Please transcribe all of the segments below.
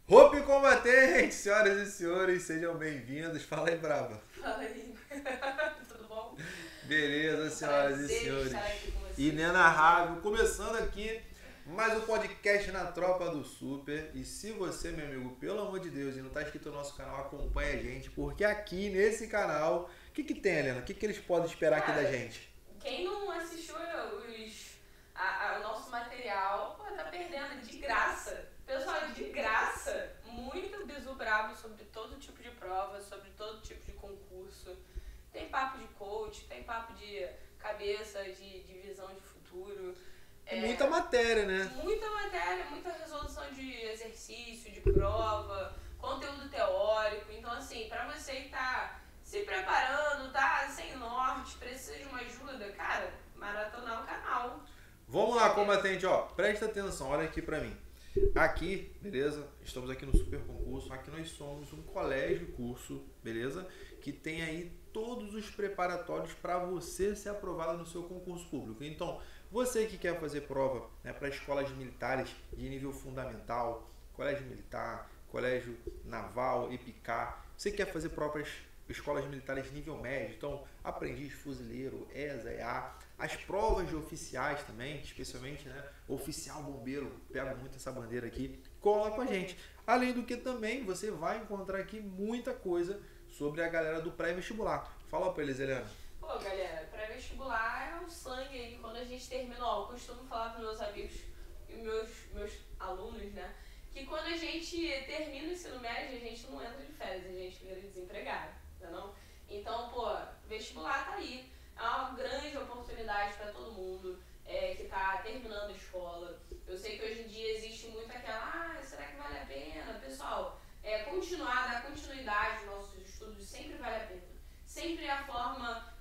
Roupa e combatente, senhoras e senhores, sejam bem-vindos. Fala aí, brava. Fala aí, tudo bom? Beleza, senhoras e Prazer senhores. estar aqui com vocês. Inenarrável, começando aqui mais um podcast na Tropa do Super. E se você, meu amigo, pelo amor de Deus, e não está inscrito no nosso canal, acompanha a gente, porque aqui nesse canal, o que tem, Helena? O que eles podem esperar aqui da gente? Quem não assistiu o nosso material, pô, tá perdendo de graça. Pessoal, de graça, muito bizu brabo sobre todo tipo de prova, sobre todo tipo de concurso. Tem papo de coach, tem papo de cabeça, de visão de futuro. Muita matéria, né? Muita matéria, muita resolução de exercício, de prova, conteúdo teórico. Então, assim, pra você que tá se preparando, tá sem norte, precisa de uma ajuda, cara, maratonar o canal. Vamos lá, combatente, ó, presta atenção, olha aqui pra mim. Aqui, beleza? Estamos aqui no Super Concurso. Aqui nós somos um colégio curso, beleza? Que tem aí todos os preparatórios para você ser aprovado no seu concurso público. Então, você que quer fazer prova, né, para escolas militares de nível fundamental, colégio militar, colégio naval, EPICAR, você quer fazer provas escolas militares de nível médio, então aprendiz, fuzileiro, ESA, EA, as provas de oficiais também, especialmente, né, oficial bombeiro, pega muito essa bandeira aqui, cola com a gente. Além do que também você vai encontrar aqui muita coisa sobre a galera do pré-vestibular. Fala pra eles, Helena. Pô, galera, pré-vestibular é o sangue aí. Quando a gente termina, ó, eu costumo falar pros meus amigos e meus alunos, né, que quando a gente termina o ensino médio, a gente não entra de férias, a gente vira desempregado, não? Então, pô, vestibular tá aí. É uma grande oportunidade para todo mundo que está terminando a escola. Eu sei que hoje em dia existe muito aquela, será que vale a pena? Pessoal, continuar, dar continuidade aos nossos estudos sempre vale a pena. Sempre a forma,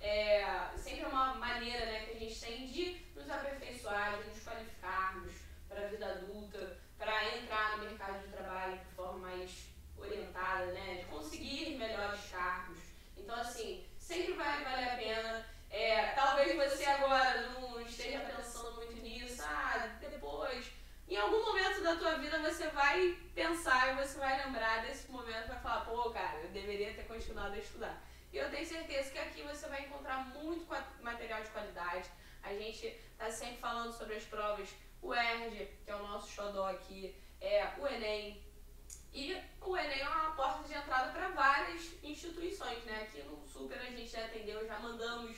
sempre é uma maneira, né, que a gente tem de nos aperfeiçoar, de nos qualificarmos para a vida adulta, para entrar no mercado de trabalho de forma mais orientada, né, de conseguir melhores cargos. Então, assim, sempre vale a pena. Talvez você agora não esteja pensando muito nisso, depois, em algum momento da tua vida você vai pensar e você vai lembrar desse momento e vai falar, pô, cara, eu deveria ter continuado a estudar. E eu tenho certeza que aqui você vai encontrar muito material de qualidade. A gente está sempre falando sobre as provas, o ERJ, que é o nosso xodó aqui, o Enem. E o Enem é uma porta de entrada para várias instituições, né? Aqui no Super a gente já atendeu, já mandamos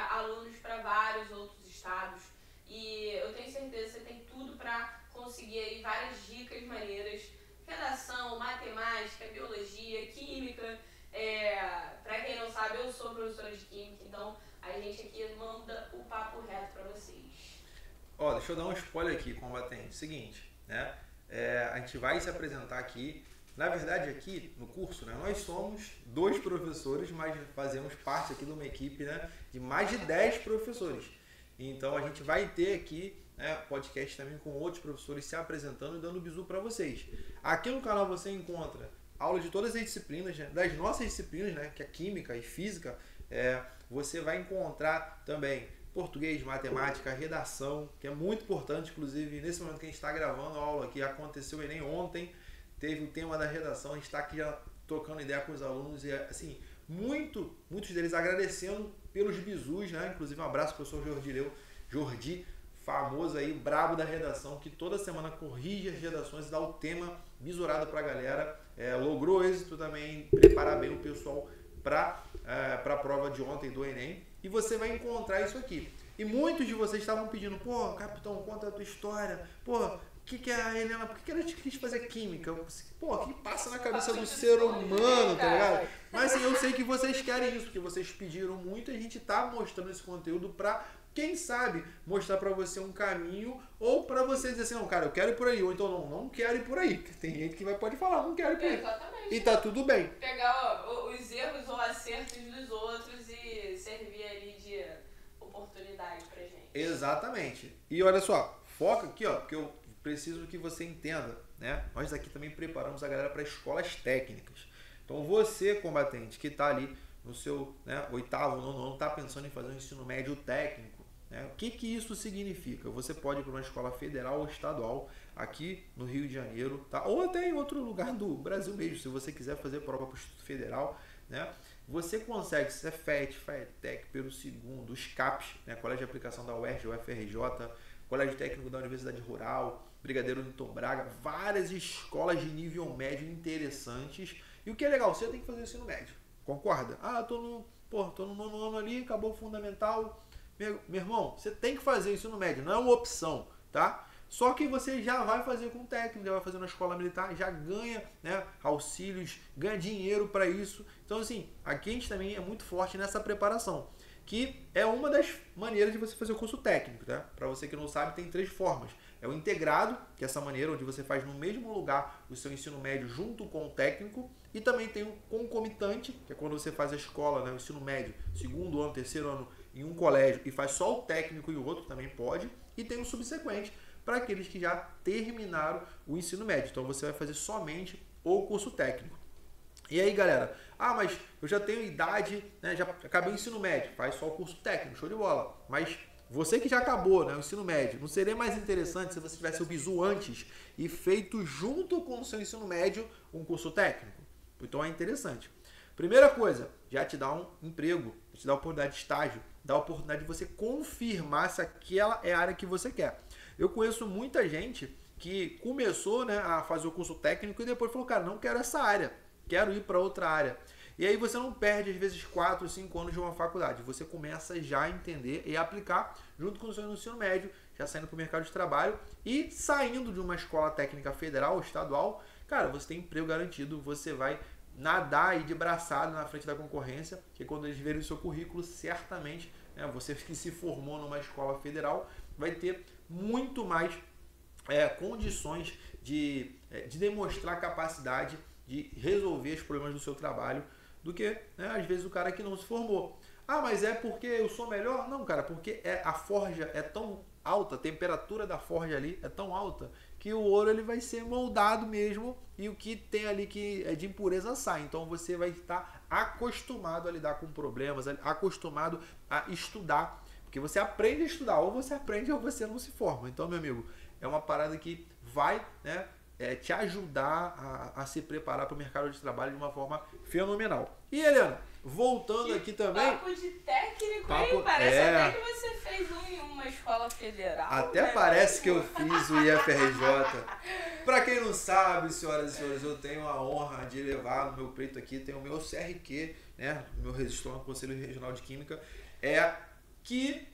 alunos para vários outros estados. E eu tenho certeza que você tem tudo para conseguir aí várias dicas maneiras. Redação, matemática, biologia, química. Para quem não sabe, eu sou professora de química, então a gente aqui manda o papo reto para vocês. Ó, deixa eu dar um spoiler aqui, combatente. Seguinte, né? A gente vai se apresentar aqui. Na verdade, aqui no curso, né, nós somos 2 professores, mas fazemos parte aqui de uma equipe, né, de mais de 10 professores. Então a gente vai ter aqui, né, podcast também com outros professores se apresentando e dando bizu para vocês. Aqui no canal você encontra aula de todas as disciplinas, né, das nossas disciplinas, né, que é química e física. Você vai encontrar também português, matemática, redação, que é muito importante, inclusive nesse momento que a gente está gravando a aula aqui, aconteceu o Enem ontem, teve o tema da redação, a gente está aqui já trocando ideia com os alunos e assim, muitos deles agradecendo pelos bizus, né? Inclusive um abraço para o professor Jordi, famoso aí, brabo da redação, que toda semana corrige as redações e dá o tema bisurado para a galera, logrou êxito também, preparar bem o pessoal para a prova de ontem do Enem. E você vai encontrar isso aqui. E muitos de vocês estavam pedindo, pô, capitão, conta a tua história. Pô, que é a Helena, por que ela quis fazer química? Pô, o que passa na cabeça do ser humano, tá ligado? Mas assim, eu sei que vocês querem isso, porque vocês pediram muito e a gente tá mostrando esse conteúdo pra, quem sabe, mostrar pra você um caminho ou pra você dizer assim, não, cara, eu quero ir por aí, ou então não quero ir por aí. Tem gente que pode falar, não quero ir por aí. Exatamente. E tá tudo bem. Pegar os erros ou acertos dos outros e servir ali de oportunidade pra gente. Exatamente. E olha só, foca aqui, ó, porque eu preciso que você entenda, né? Nós aqui também preparamos a galera para escolas técnicas. Então você, combatente, que está ali no seu, né, oitavo, nono ano, está pensando em fazer um ensino médio técnico, né? O que isso significa? Você pode ir para uma escola federal ou estadual aqui no Rio de Janeiro, tá? Ou até em outro lugar do Brasil mesmo, se você quiser fazer prova para o Instituto Federal, né? Você consegue, Cefet, FATEC, Peru II, os CAPs, né? Colégio de Aplicação da UERJ, UFRJ, Colégio Técnico da Universidade Rural, Brigadeiro Newton Braga, várias escolas de nível médio interessantes. E o que é legal, você tem que fazer o ensino médio, concorda? Ah, tô no nono ano ali, acabou o fundamental. Meu irmão, você tem que fazer o ensino médio, não é uma opção, tá? Só que você já vai fazer com técnico, já vai fazer na escola militar, já ganha, né, auxílios, ganha dinheiro para isso. Então, assim, aqui a gente também é muito forte nessa preparação, que é uma das maneiras de você fazer o curso técnico, tá? Para você que não sabe, tem 3 formas. É o integrado, que é essa maneira onde você faz no mesmo lugar o seu ensino médio junto com o técnico, e também tem o concomitante, que é quando você faz a escola, né, o ensino médio, segundo ano, terceiro ano em um colégio e faz só o técnico e o outro também pode, e tem o subsequente para aqueles que já terminaram o ensino médio. Então você vai fazer somente o curso técnico. E aí, galera, mas eu já tenho idade, né, já acabei o ensino médio, faz só o curso técnico, show de bola. Mas você que já acabou, né, o ensino médio, não seria mais interessante se você tivesse o bizu antes e feito junto com o seu ensino médio um curso técnico? Então é interessante. Primeira coisa, já te dá um emprego, te dá a oportunidade de estágio, dá a oportunidade de você confirmar se aquela é a área que você quer. Eu conheço muita gente que começou, né, a fazer o curso técnico e depois falou, cara, não quero essa área, quero ir para outra área. E aí você não perde, às vezes, 4 ou 5 anos de uma faculdade. Você começa já a entender e aplicar junto com o seu ensino médio, já saindo para o mercado de trabalho e saindo de uma escola técnica federal ou estadual, cara, você tem emprego garantido, você vai nadar aí de braçada na frente da concorrência, que quando eles verem o seu currículo, certamente, né, você que se formou numa escola federal vai ter muito mais condições de demonstrar capacidade de resolver os problemas do seu trabalho do que, né, às vezes, o cara que não se formou. Ah, mas é porque eu sou melhor? Não, cara, porque a forja é tão alta, a temperatura da forja ali é tão alta que o ouro ele vai ser moldado mesmo e o que tem ali que é de impureza sai. Então você vai estar acostumado a lidar com problemas, acostumado a estudar, porque você aprende a estudar, ou você aprende ou você não se forma. Então, meu amigo, é uma parada que vai, né, te ajudar a se preparar para o mercado de trabalho de uma forma fenomenal. E, Helena, voltando aqui também... Papo de técnico, hein? Parece até que você fez em uma escola federal. Até parece que eu fiz o IFRJ. Para quem não sabe, senhoras e senhores, eu tenho a honra de levar no meu peito aqui, tem o meu CRQ, né, o meu registro no Conselho Regional de Química, que...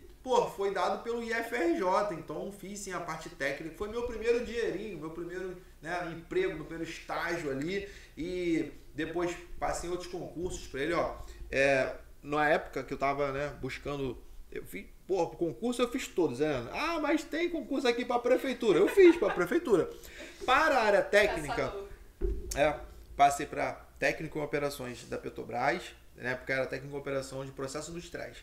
foi dado pelo IFRJ, então fiz sim a parte técnica, foi meu primeiro dinheirinho, meu primeiro, né, emprego, meu primeiro estágio ali, e depois passei em outros concursos para ele, na época que eu tava, né, buscando, eu fiz, concurso eu fiz todos, né? Mas tem concurso aqui para a prefeitura, eu fiz para a prefeitura. Para a área técnica, passei para técnico em operações da Petrobras, na época era técnico em operação de processos industriais,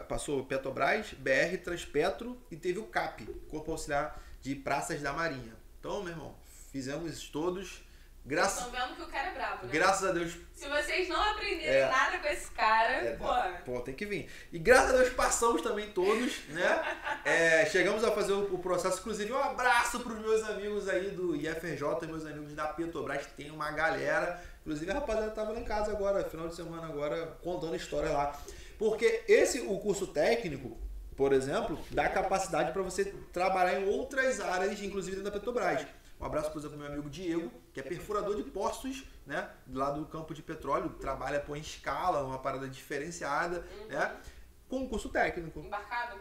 passou Petrobras, BR, Transpetro e teve o CAP, Corpo Auxiliar de Praças da Marinha. Então, meu irmão, fizemos todos. Estão vendo que o cara é brabo, né? Graças a Deus. Se vocês não aprenderem nada com esse cara, tem que vir. E graças a Deus passamos também todos, né? Chegamos a fazer o processo, inclusive um abraço para os meus amigos aí do IFRJ, meus amigos da Petrobras, tem uma galera. Inclusive a rapaziada estava lá em casa agora, final de semana agora, contando história lá. Porque o curso técnico, por exemplo, dá capacidade para você trabalhar em outras áreas, inclusive dentro da Petrobras. Um abraço, por exemplo, pro meu amigo Diego, que é perfurador de poços, né, lá do campo de petróleo, trabalha em escala, uma parada diferenciada, né, com um curso técnico. Embarcado?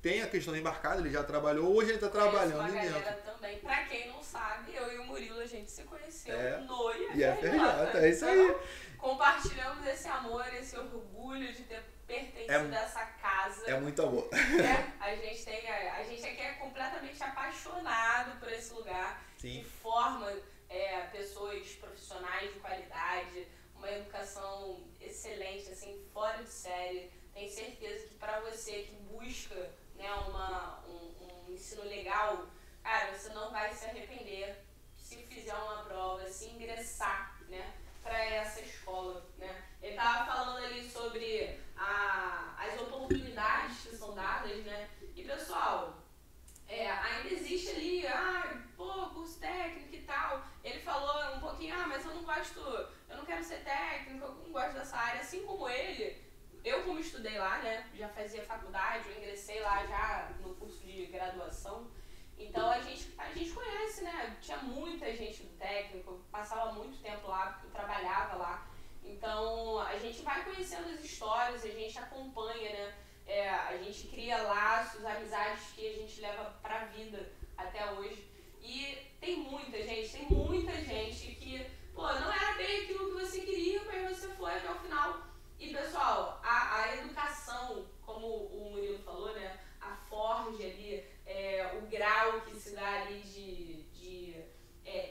Tem a questão do embarcado, ele já trabalhou, hoje ele está trabalhando ali dentro. Também. Pra quem não sabe, eu e o Murilo, a gente se conheceu no IFRJ, é isso aí. Compartilhamos esse amor, esse orgulho de ter pertencido a essa casa. É muito amor. A gente aqui é completamente apaixonado por esse lugar. Sim. Que forma pessoas profissionais de qualidade, uma educação excelente, assim, fora de série. Tenho certeza que para você que busca, né, um ensino legal, cara, você não vai se arrepender se fizer uma prova, se ingressar, né, para essa escola, né. Ele estava falando ali sobre as oportunidades que são dadas, né, e pessoal, ainda existe ali eu não quero ser técnico, eu não gosto dessa área, assim como ele. Eu, como estudei lá, né, já fazia faculdade, eu ingressei lá já no curso de graduação, então a gente conhece, né, tinha muita gente do técnico, eu passava muito tempo lá, porque eu trabalhava lá, então a gente vai conhecendo as histórias, a gente acompanha, né, a gente cria laços, amizades que a gente leva pra vida até hoje, e tem muita gente que, pô, não era bem aquilo que você queria, mas você foi até o final. E, pessoal, a educação, como o Murilo falou, né, a forja ali, o grau que se dá ali de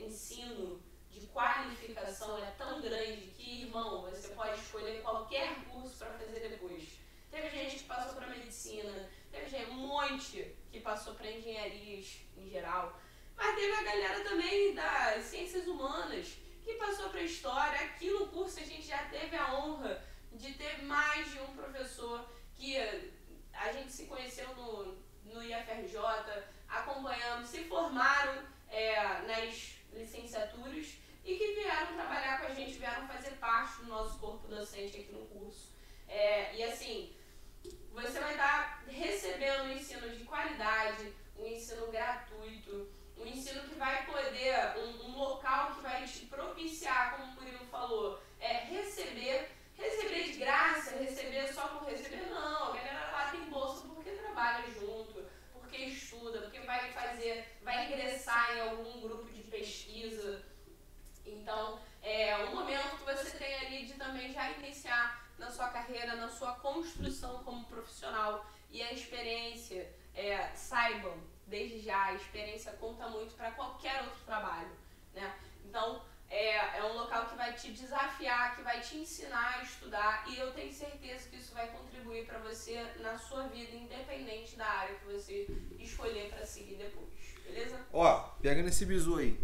ensino, de qualificação é tão grande que, irmão, você pode escolher qualquer curso para fazer depois. Teve gente que passou para medicina, teve gente, um monte que passou para engenharias em geral, mas teve a galera também das ciências humanas que passou para história. Aqui no curso a gente já teve a honra de ter mais de um professor que a gente se conheceu no IFRJ, acompanhamos, se formaram nas licenciaturas e que vieram trabalhar com a gente, vieram fazer parte do nosso corpo docente aqui no curso. E assim, você vai estar recebendo um ensino de qualidade, um ensino gratuito, um ensino que vai poder, um local que vai te propiciar, como o Murilo falou, receber de graça, receber só por receber, não. A galera lá tem bolsa porque trabalha junto, porque estuda, porque vai ingressar em algum grupo de pesquisa. Então, um momento que você tem ali de também já iniciar na sua carreira, na sua construção como profissional. E a experiência, saibam, desde já, a experiência conta muito para qualquer outro trabalho, né? Então, é um local que vai te desafiar, que vai te ensinar a estudar, e eu tenho certeza que isso vai contribuir para você na sua vida, independente da área que você escolher para seguir depois, beleza? Ó, pegando esse bizu aí,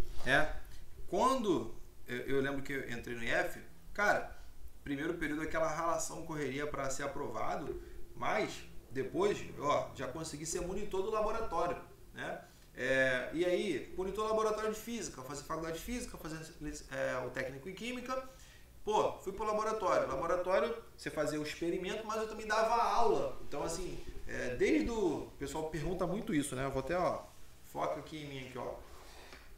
quando eu lembro que eu entrei no IF, cara, primeiro período aquela ralação, correria para ser aprovado, mas depois, já consegui ser monitor do laboratório, né? E aí, monitor laboratório de física, fazer faculdade de física, fazer o técnico em química. Pô, fui pro laboratório. Laboratório, você fazia o experimento, mas eu também dava aula. Então, assim, desde o pessoal pergunta muito isso, né? Eu vou até, foca aqui em mim, aqui,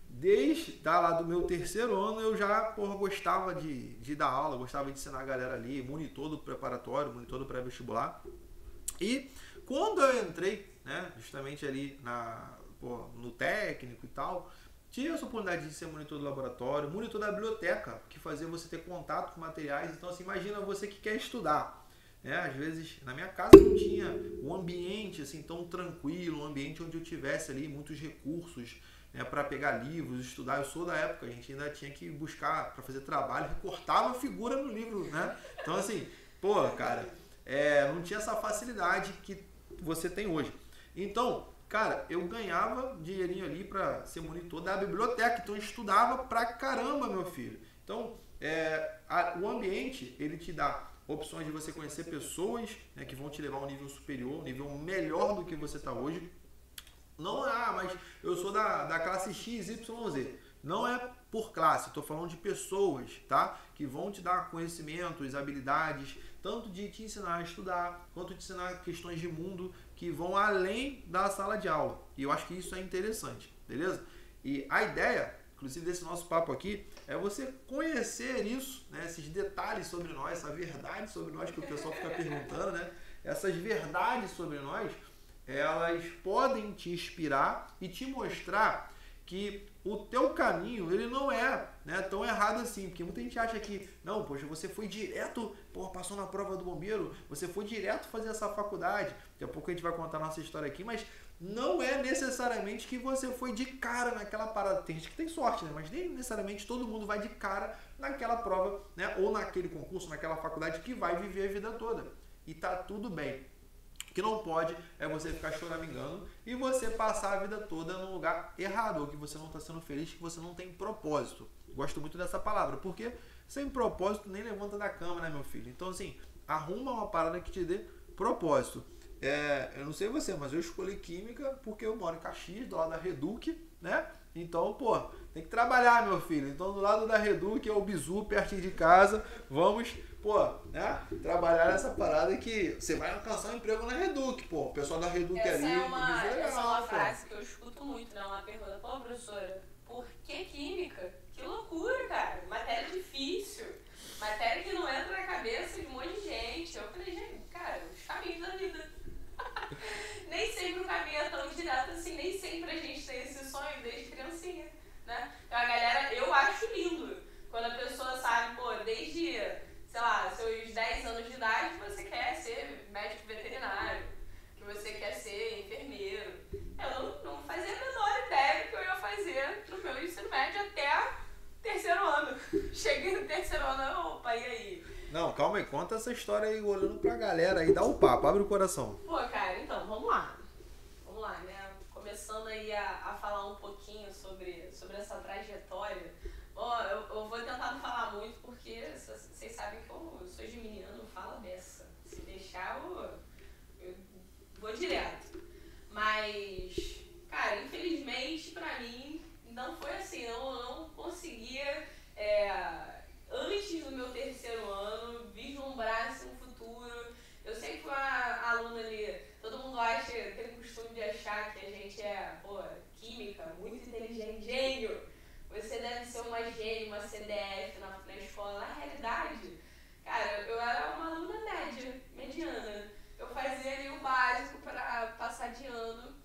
Desde lá do meu terceiro ano, eu já, gostava de dar aula, gostava de ensinar a galera ali, monitor do preparatório, monitor do pré-vestibular. E quando eu entrei, né, justamente ali no técnico e tal, tive essa oportunidade de ser monitor do laboratório, monitor da biblioteca, que fazia você ter contato com materiais. Então, assim, imagina você que quer estudar, né? Às vezes, na minha casa não tinha um ambiente assim tão tranquilo, um ambiente onde eu tivesse ali muitos recursos, né, para pegar livros, estudar. Eu sou da época, a gente ainda tinha que buscar para fazer trabalho, recortava a figura no livro, né? Então, assim, cara, não tinha essa facilidade que você tem hoje. Então, cara, eu ganhava dinheirinho ali para ser monitor da biblioteca, então eu estudava pra caramba, meu filho. Então, o ambiente, ele te dá opções de você conhecer pessoas, né, que vão te levar a um nível superior, um nível melhor do que você está hoje. Não, mas eu sou da classe XYZ. Não é por classe, estou falando de pessoas, tá? Que vão te dar conhecimentos, habilidades, tanto de te ensinar a estudar, quanto de te ensinar questões de mundo que vão além da sala de aula. E eu acho que isso é interessante, beleza? E a ideia, inclusive desse nosso papo aqui, é você conhecer isso, né? Esses detalhes sobre nós, essa verdade sobre nós que o pessoal fica perguntando, né? Essas verdades sobre nós, elas podem te inspirar e te mostrar que o teu caminho, ele não é, né, tão errado assim, porque muita gente acha que, não, poxa, você foi direto, passou na prova do bombeiro, você foi direto fazer essa faculdade. Daqui a pouco a gente vai contar a nossa história aqui, mas não é necessariamente que você foi de cara naquela parada. Tem gente que tem sorte, né, mas nem necessariamente todo mundo vai de cara naquela prova, né, ou naquele concurso, naquela faculdade que vai viver a vida toda. E tá tudo bem. O que não pode é você ficar choramingando e você passar a vida toda num lugar errado, ou que você não está sendo feliz, que você não tem propósito. Gosto muito dessa palavra, porque sem propósito nem levanta da cama, né, meu filho? Então, assim, arruma uma parada que te dê propósito. Eu não sei você, mas eu escolhi química porque eu moro em Caxias, do lado da Reduc, né? Então, pô, tem que trabalhar, meu filho. Então, do lado da Redu, que é o Bizu, pertinho de casa, vamos, pô, né, trabalhar nessa parada que você vai alcançar um emprego na Reduc, pô. O pessoal da Reduc ali, essa é Bizu legal, essa é uma pô. frase que eu escuto muito, né? Uma pergunta, pô, professora, por que química? Que loucura, cara. Matéria difícil. Matéria que não entra na cabeça de um monte de gente. Eu falei, gente, cara, os caminhos da vida. Nem sempre o caminho é tão direto assim, nem sempre a gente tem esse sonho desde criancinha, né? Então a galera, eu acho lindo quando a pessoa sabe, pô, desde, sei lá, seus 10 anos de idade você quer ser médico veterinário, que você quer ser enfermeiro. Eu não fazia a menor ideia do que eu ia fazer no meu ensino médio até terceiro ano. Cheguei no terceiro ano, opa, e aí? Não, calma aí, conta essa história aí, olhando pra galera aí, dá um papo, abre o coração. Pô, cara, então, vamos lá. Vamos lá, né? Começando aí a falar um pouquinho sobre essa trajetória. Ó, eu vou tentar não falar muito, porque vocês sabem que eu sou de menino, não fala dessa. Se deixar, eu vou direto. Mas, cara, infelizmente, pra mim, não foi assim. Eu não conseguia... antes do meu terceiro ano, vislumbrar assim, um futuro. Eu sempre fui uma aluna ali, todo mundo acha, tem o costume de achar que a gente é, pô, química, muito inteligente, gênio. Você deve ser uma gênio, uma CDF na escola. Na realidade, cara, eu era uma aluna média, mediana. Eu fazia ali o básico para passar de ano.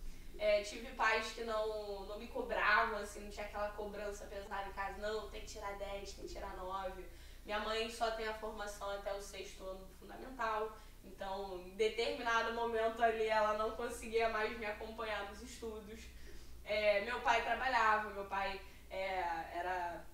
Tive pais que não me cobravam, assim, não tinha aquela cobrança pesada em casa, não, tem que tirar 10, tem que tirar 9. Minha mãe só tem a formação até o 6º ano fundamental, então em determinado momento ali ela não conseguia mais me acompanhar nos estudos. Meu pai trabalhava, meu pai era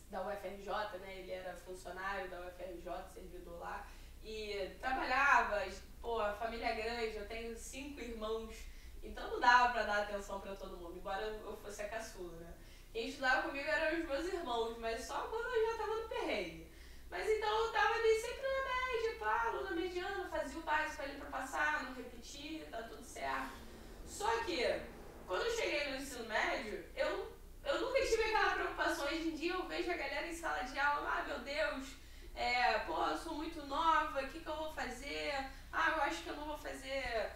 da UFRJ, né? Ele era funcionário da UFRJ, servidor lá, e trabalhava, pô, a família é grande, eu tenho 5 irmãos. Então não dava pra dar atenção pra todo mundo, embora eu fosse a caçula, né? Quem estudava comigo eram os meus irmãos, mas só quando eu já tava no perrengue. Mas então eu tava ali sempre na média, pá, aluna mediana, fazia o básico ali pra passar, não repetia, tá tudo certo. Só que, quando eu cheguei no ensino médio, eu nunca tive aquela preocupação. Hoje em dia eu vejo a galera em sala de aula, meu Deus, pô, eu sou muito nova, o que eu vou fazer? Eu acho que eu não vou fazer...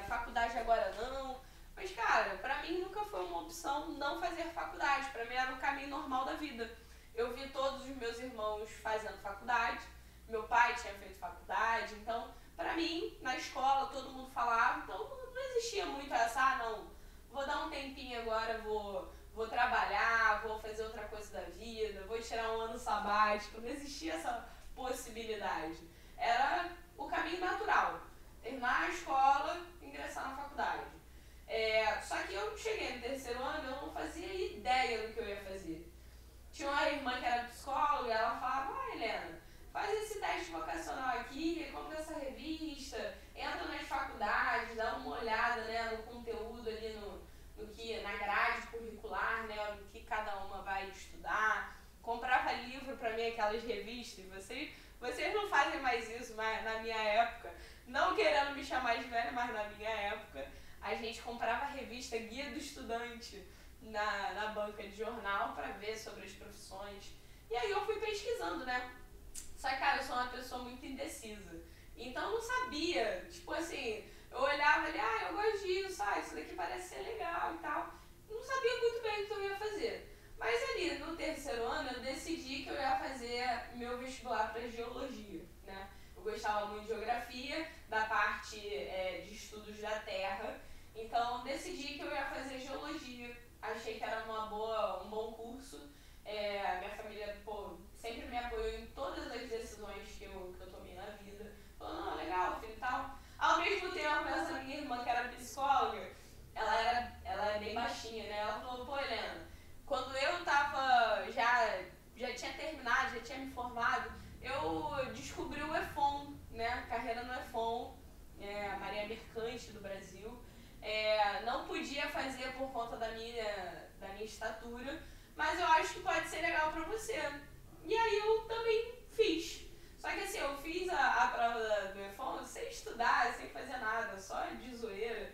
faculdade agora não, mas cara, pra mim nunca foi uma opção não fazer faculdade, pra mim era o caminho normal da vida. Eu vi todos os meus irmãos fazendo faculdade, meu pai tinha feito faculdade, então pra mim, na escola, todo mundo falava, então não existia muito essa, não, vou dar um tempinho agora, vou trabalhar, vou fazer outra coisa da vida, vou tirar um ano sabático, não existia essa possibilidade, era o caminho natural. Terminar a escola, ingressar na faculdade. Só que eu cheguei no terceiro ano e eu não fazia ideia do que eu ia fazer. Tinha uma irmã que era psicóloga e ela falava, Helena, faz esse teste vocacional aqui, compra essa revista, entra nas faculdades, dá uma olhada, né, no conteúdo ali, na grade curricular, né, no que cada uma vai estudar. Comprava livro pra mim, aquelas revistas, vocês não fazem mais isso, mas na minha época, não querendo me chamar de velha, mas na minha época, a gente comprava a revista Guia do Estudante na banca de jornal para ver sobre as profissões. E aí eu fui pesquisando, né? Só que, cara, eu sou uma pessoa muito indecisa. Então eu não sabia, tipo assim, eu olhava ali, eu gosto disso, isso daqui parece ser legal e tal. Não sabia muito bem o que eu ia fazer. Mas ali, no terceiro ano, eu decidi que eu ia fazer meu vestibular para geologia, né? Eu gostava muito de geografia, da parte de estudos da Terra, então decidi que eu ia fazer geologia. Achei que era um bom curso. Minha família, pô, sempre me apoiou em todas as decisões que eu tomei na vida. Falou, não, legal, filho e tal. Ao mesmo tempo, essa minha irmã, que era psicóloga, ela é bem baixinha, né? Ela falou, pô, Helena, quando eu tava, já tinha terminado, já tinha me formado, eu descobri o EFON, né? Carreira no EFON, a Marinha Mercante do Brasil. Não podia fazer por conta da minha estatura, mas eu acho que pode ser legal pra você. E aí eu também fiz. Só que assim, eu fiz a prova do EFON sem estudar, sem fazer nada, só de zoeira.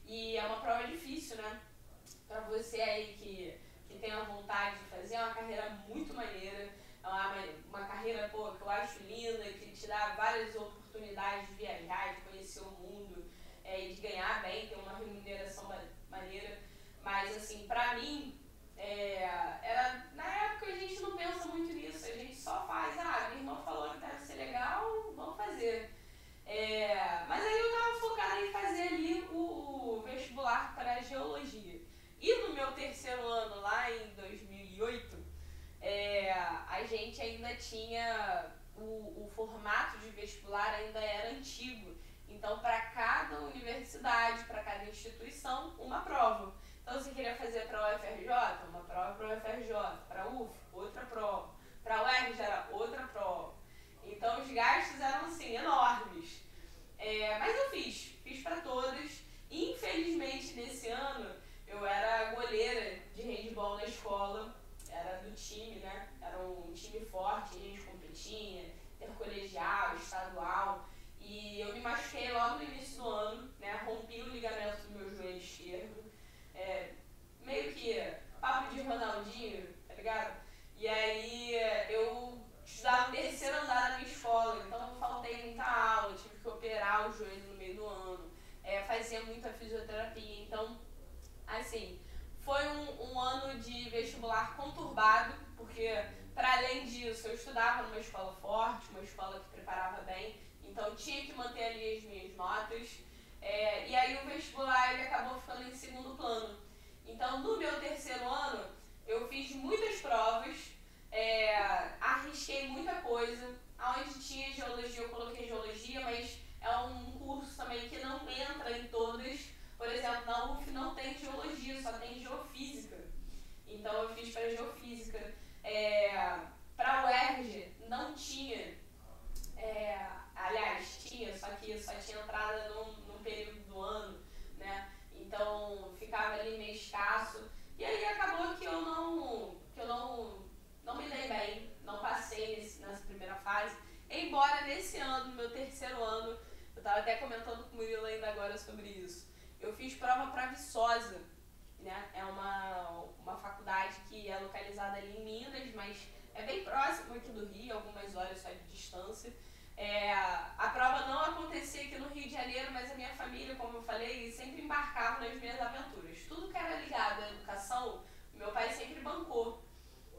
E é uma prova difícil, né? Pra você aí carreira, pô, que eu acho linda, que te dá várias oportunidades de viajar, de conhecer o mundo, e de ganhar bem, ter uma remuneração maneira. Mas, assim, pra mim, na época a gente não pensa muito nisso, a gente só faz, minha irmã falou que deve ser legal, vamos fazer. Mas aí eu tava focada em fazer ali o vestibular para geologia. E no meu terceiro ano, lá em 2008, a gente ainda tinha, o formato de vestibular ainda era antigo. Então, para cada universidade, para cada instituição, uma prova. Então, você queria fazer para a UFRJ, uma prova para a UFRJ, para a UF, outra prova, para a UERJ era outra prova. Então, os gastos eram, assim, enormes. Mas eu fiz para todas. Infelizmente, nesse ano, eu era goleira de handebol na escola, era do time, né? Era um time forte, a gente competia, intercolegial, estadual. E eu me machuquei logo no início do ano, né? Rompi o ligamento do meu joelho esquerdo. Meio que papo de Ronaldinho, tá ligado? E aí eu estudava no terceiro andar da minha escola, então eu faltei muita aula, tive que operar o joelho no meio do ano, fazia muita fisioterapia. Então, assim, foi um ano de vestibular conturbado, porque para além disso eu estudava numa escola forte, uma escola que preparava bem, então tinha que manter ali as minhas notas, e aí o vestibular ele acabou ficando em segundo plano. Então no meu terceiro ano eu fiz muitas provas, arrisquei muita coisa, aonde tinha geologia eu coloquei geologia, mas é um curso também que não entra em todas. Por exemplo, na UF não tem geologia, só tem geofísica. Então eu fiz para geofísica. Para a UERJ não tinha, aliás, tinha, só que só tinha entrada num período do ano, né? Então ficava ali meio escasso. E aí acabou que eu não me dei bem, não passei nessa primeira fase. Embora nesse ano, no meu terceiro ano, eu estava até comentando com o Murilo ainda agora sobre isso. Eu fiz prova para Viçosa, né? É uma faculdade que é localizada ali em Minas, mas é bem próximo aqui do Rio, algumas horas só de distância. A prova não acontecia aqui no Rio de Janeiro, mas a minha família, como eu falei, sempre embarcava nas minhas aventuras. Tudo que era ligado à educação, meu pai sempre bancou.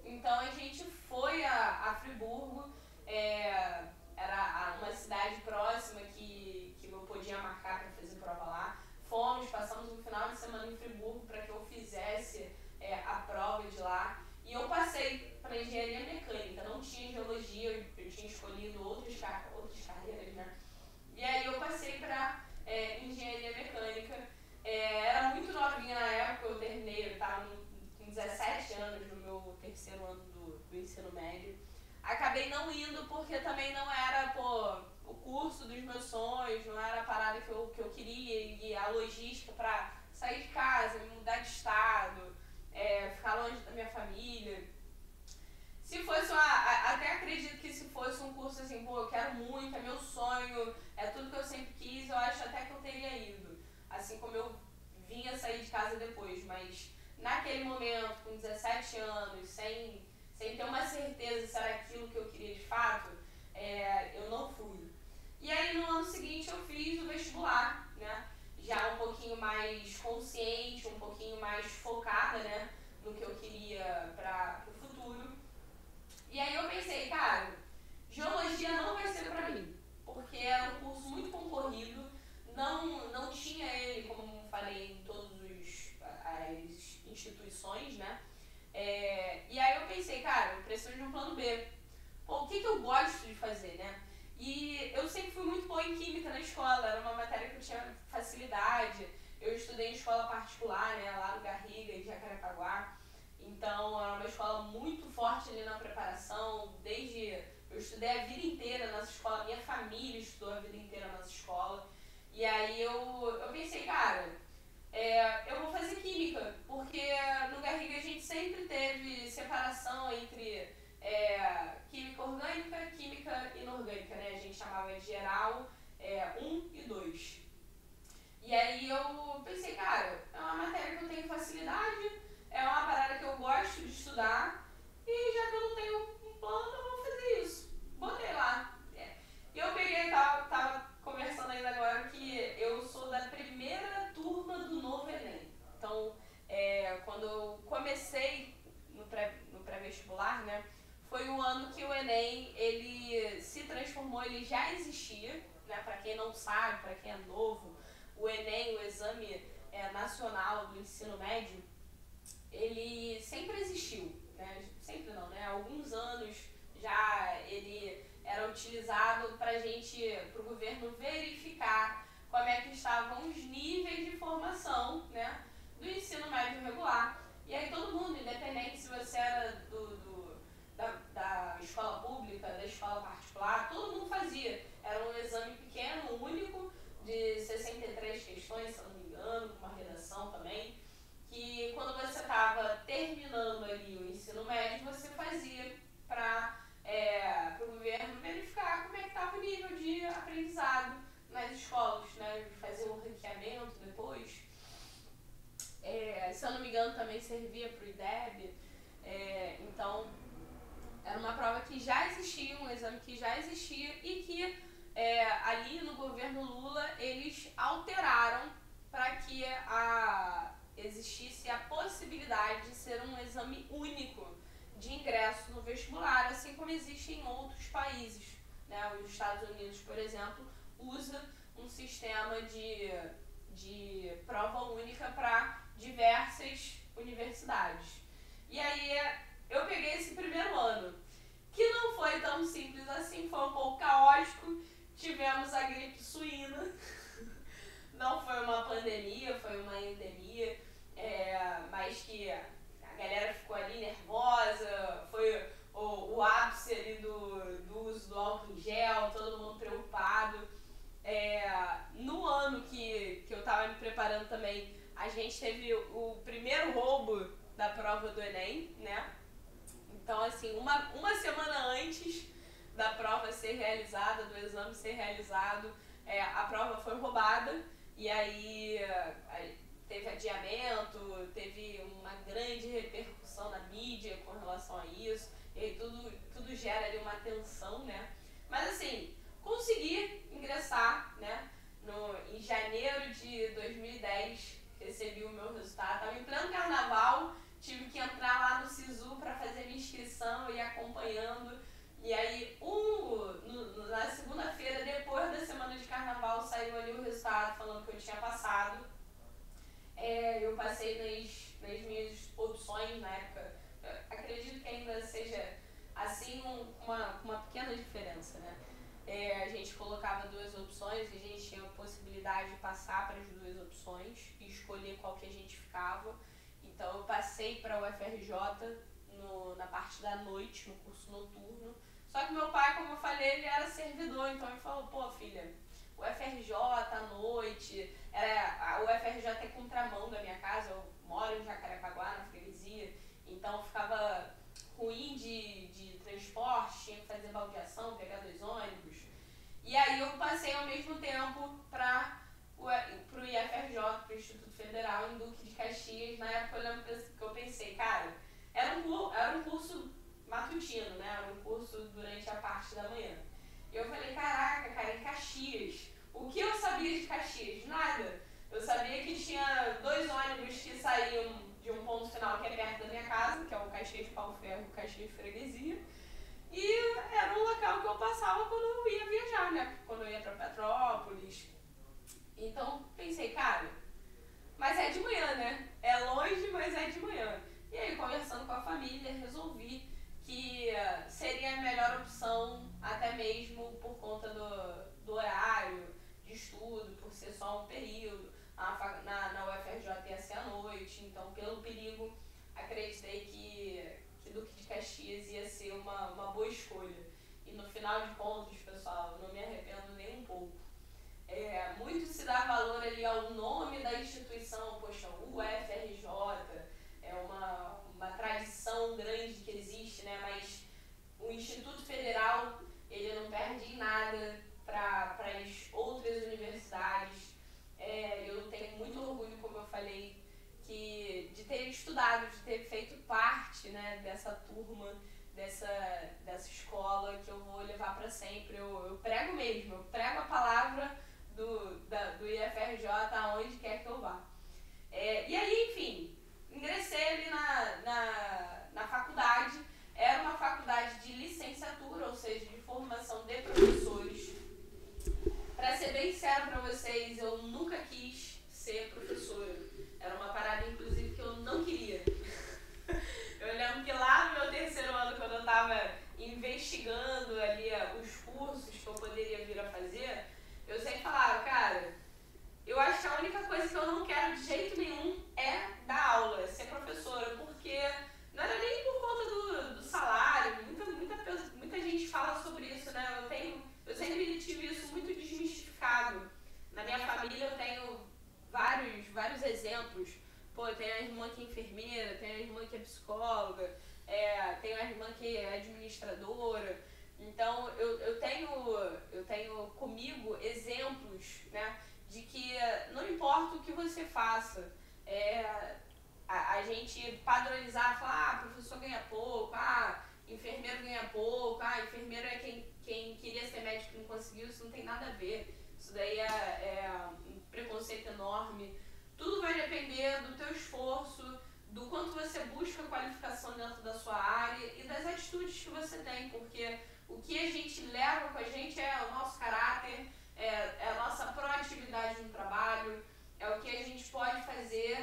Então a gente foi a Friburgo, era uma cidade próxima que eu podia marcar para fazer prova lá. Passamos um final de semana em Friburgo para que eu fizesse a prova de lá. E eu passei para engenharia mecânica, não tinha geologia, eu tinha escolhido outras carreiras, né? E aí eu passei para engenharia mecânica. Era muito novinha na época, eu terminei, eu estava com 17 anos no meu terceiro ano do ensino médio. Acabei não indo porque também não era, o curso dos meus sonhos, não era a parada que eu queria, e a logística para sair de casa, me mudar de estado, ficar longe da minha família. Se fosse até acredito que se fosse um curso assim, eu quero muito, é meu sonho, é tudo que eu sempre quis, eu acho até que eu teria ido. Assim como eu vinha sair de casa depois, mas naquele momento, com 17 anos, sem ter uma certeza se era aquilo que eu queria de fato, eu não fui. E aí no ano seguinte eu fiz o vestibular, né? Já um pouquinho mais consciente, um pouquinho mais focada, né? No que eu queria para o futuro. E aí eu pensei, cara, geologia não vai ser para mim, porque era um curso muito concorrido, não tinha ele, como falei, em todas as instituições, né? E aí eu pensei, cara, eu preciso de um plano B. O que eu gosto de fazer, né? E eu sempre fui muito boa em química na escola, era uma matéria que eu tinha facilidade. Eu estudei em escola particular, né, lá no Garriga, em Jacarepaguá. Então, era uma escola muito forte ali na preparação. Eu estudei a vida inteira nessa escola, minha família estudou a vida inteira nessa escola. E aí eu pensei, cara, eu vou fazer química, porque no Garriga a gente sempre teve separação entre química orgânica, química inorgânica, né? A gente chamava de geral 1 e 2. E aí eu pensei, cara, é uma matéria que eu tenho facilidade, é uma parada que eu gosto de estudar, e já que eu não tenho um plano, eu vou fazer isso. ele já existia, né? Para quem não sabe, para quem é novo, o Enem, o Exame Nacional do Ensino Médio, ele sempre existiu, né? Sempre não, né? Há alguns anos já ele era utilizado para o governo verificar como é que estavam os níveis de formação, né, do ensino médio regular. E aí todo mundo, independente se você era da escola pública, da escola particular, todo mundo fazia. Era um exame pequeno, único, de 63 questões, se não me engano, com uma redação também, que quando você estava terminando ali o ensino médio, você fazia para o governo verificar como é que estava o nível de aprendizado nas escolas, né? Fazer um ranqueamento depois. Se eu não me engano, também servia para o IDEB. Então, era uma prova que já existia, um exame que já existia e que ali no governo Lula eles alteraram para que existisse a possibilidade de ser um exame único de ingresso no vestibular, assim como existe em outros países, né? Os Estados Unidos, por exemplo, usa um sistema de prova única para diversas universidades. E aí eu peguei esse primeiro ano, que não foi tão simples assim, foi um pouco caótico. Tivemos a gripe suína, não foi uma pandemia, foi uma endemia, mas que a galera ficou ali nervosa, foi o ápice ali do uso do álcool em gel, todo mundo preocupado. No ano que eu estava me preparando também, a gente teve o primeiro roubo da prova do Enem, né? Então, assim, uma semana antes da prova ser realizada, do exame ser realizado, a prova foi roubada e aí teve adiamento, teve uma grande repercussão na mídia com relação a isso, e aí tudo gera ali uma tensão, né? Mas assim, consegui ingressar, né? Em janeiro de 2010, recebi o meu resultado, estava em pleno carnaval, tive que entrar lá no SISU para fazer minha inscrição e ir acompanhando. E aí, na segunda-feira, depois da semana de carnaval, saiu ali o resultado falando que eu tinha passado. Eu passei nas minhas opções na época. Eu acredito que ainda seja assim, uma pequena diferença, né? A gente colocava 2 opções e a gente tinha a possibilidade de passar para as 2 opções e escolher qual que a gente ficava. Então eu passei para o UFRJ na parte da noite, no curso noturno. Só que meu pai, como eu falei, ele era servidor, então ele falou, pô filha, o UFRJ à noite, o UFRJ é contramão da minha casa, eu moro em Jacarepaguá, na freguesia, então ficava ruim de transporte, tinha que fazer baldeação, pegar 2 ônibus. E aí eu passei ao mesmo tempo para o IFRJ, para o Instituto Federal em Duque de Caxias. Na época eu lembro que eu pensei, cara, era um curso matutino, né? Era um curso durante a parte da manhã. E eu falei, caraca, cara, em Caxias, o que eu sabia de Caxias? Nada. Eu sabia que tinha 2 ônibus que saíam de um ponto final que é perto da minha casa, que é o Caxias Pau Ferro e o Caxias Freguesia. E era um local que eu passava quando eu ia viajar, né? Quando eu ia para Petrópolis. Então pensei, cara, mas é de manhã, né? É longe, mas é de manhã. E aí, conversando com a família, resolvi que seria a melhor opção, até mesmo por conta do horário de estudo, por ser só um período. Na UFRJ ia ser à noite, então pelo perigo, acreditei que Duque de Caxias ia ser uma boa escolha. E no final de contas, pessoal, não me arrependo nem um pouco. Muito se dá valor ali ao nome da instituição, poxa, UFRJ, é uma tradição grande que existe, né? Mas o Instituto Federal, ele não perde em nada para as outras universidades. Eu tenho muito orgulho, como eu falei, de ter estudado, de ter feito parte, né, dessa turma, dessa escola que eu vou levar para sempre. Eu prego mesmo, eu prego a palavra do IFRJ aonde quer que eu vá. E aí, enfim, ingressei ali na faculdade. Era uma faculdade de licenciatura, ou seja, de formação de professores. tem a irmã que é enfermeira, tem a irmã que é psicóloga, tem a irmã que é administradora. Então, eu tenho comigo exemplos, né, de que não importa o que você faça, a gente padronizar, falar, professor ganha pouco, enfermeiro ganha pouco, enfermeiro é quem queria ser médico e não conseguiu, isso não tem nada a ver. Isso daí é um preconceito enorme. Tudo vai depender do teu esforço, do quanto você busca qualificação dentro da sua área e das atitudes que você tem, porque o que a gente leva com a gente é o nosso caráter, é a nossa proatividade no trabalho, é o que a gente pode fazer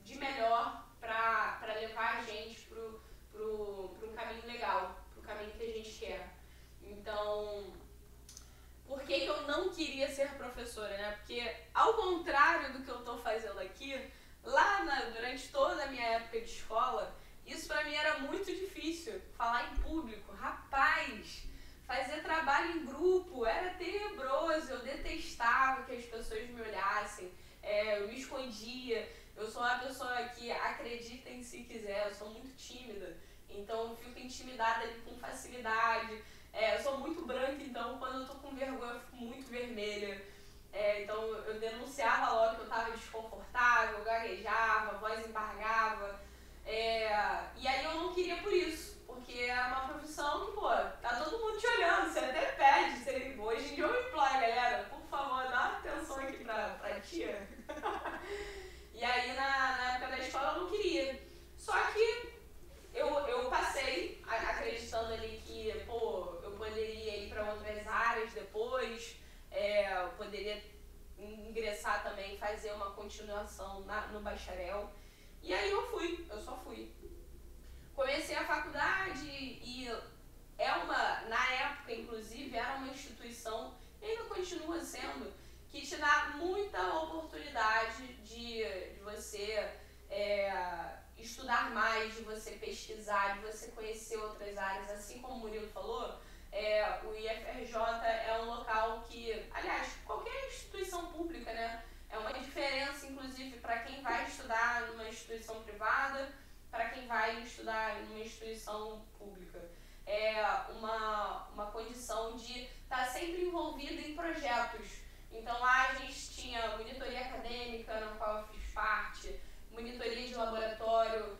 de melhor para levar a gente para um caminho legal, para o caminho que a gente quer. Então, por que eu não queria ser professora, né? Porque, ao contrário do que eu estou fazendo aqui, durante toda a minha época de escola, isso para mim era muito difícil. Falar em público, rapaz, fazer trabalho em grupo era tenebroso, eu detestava que as pessoas me olhassem, eu me escondia. Eu sou uma pessoa que acredita em si quiser, eu sou muito tímida, então eu fico intimidada ali com facilidade. Eu sou muito branca, então quando eu tô com vergonha eu fico muito vermelha. Então eu denunciava logo que eu tava desconfortável, gaguejava, a voz embargava. E aí eu não queria por isso, porque era uma profissão que, pô, tá todo mundo te olhando, você até pede. Hoje em dia eu imploro, galera, por favor, dá atenção aqui pra tia. E aí na época da escola eu não queria. Só que eu passei acreditando ali que, eu poderia ir para outras áreas depois, eu poderia ingressar também, fazer uma continuação no bacharel. E aí eu só fui. Comecei a faculdade e na época inclusive, era uma instituição, e ainda continua sendo, que te dá muita oportunidade de você estudar mais, de você pesquisar, de você conhecer outras áreas. Assim como o Murilo falou, o IFRJ é um local que, aliás, qualquer instituição pública, né, é uma diferença, inclusive, para quem vai estudar numa instituição privada, para quem vai estudar numa instituição pública. É uma condição de estar sempre envolvido em projetos. Então lá a gente tinha monitoria acadêmica, na qual eu fiz parte, monitoria de laboratório.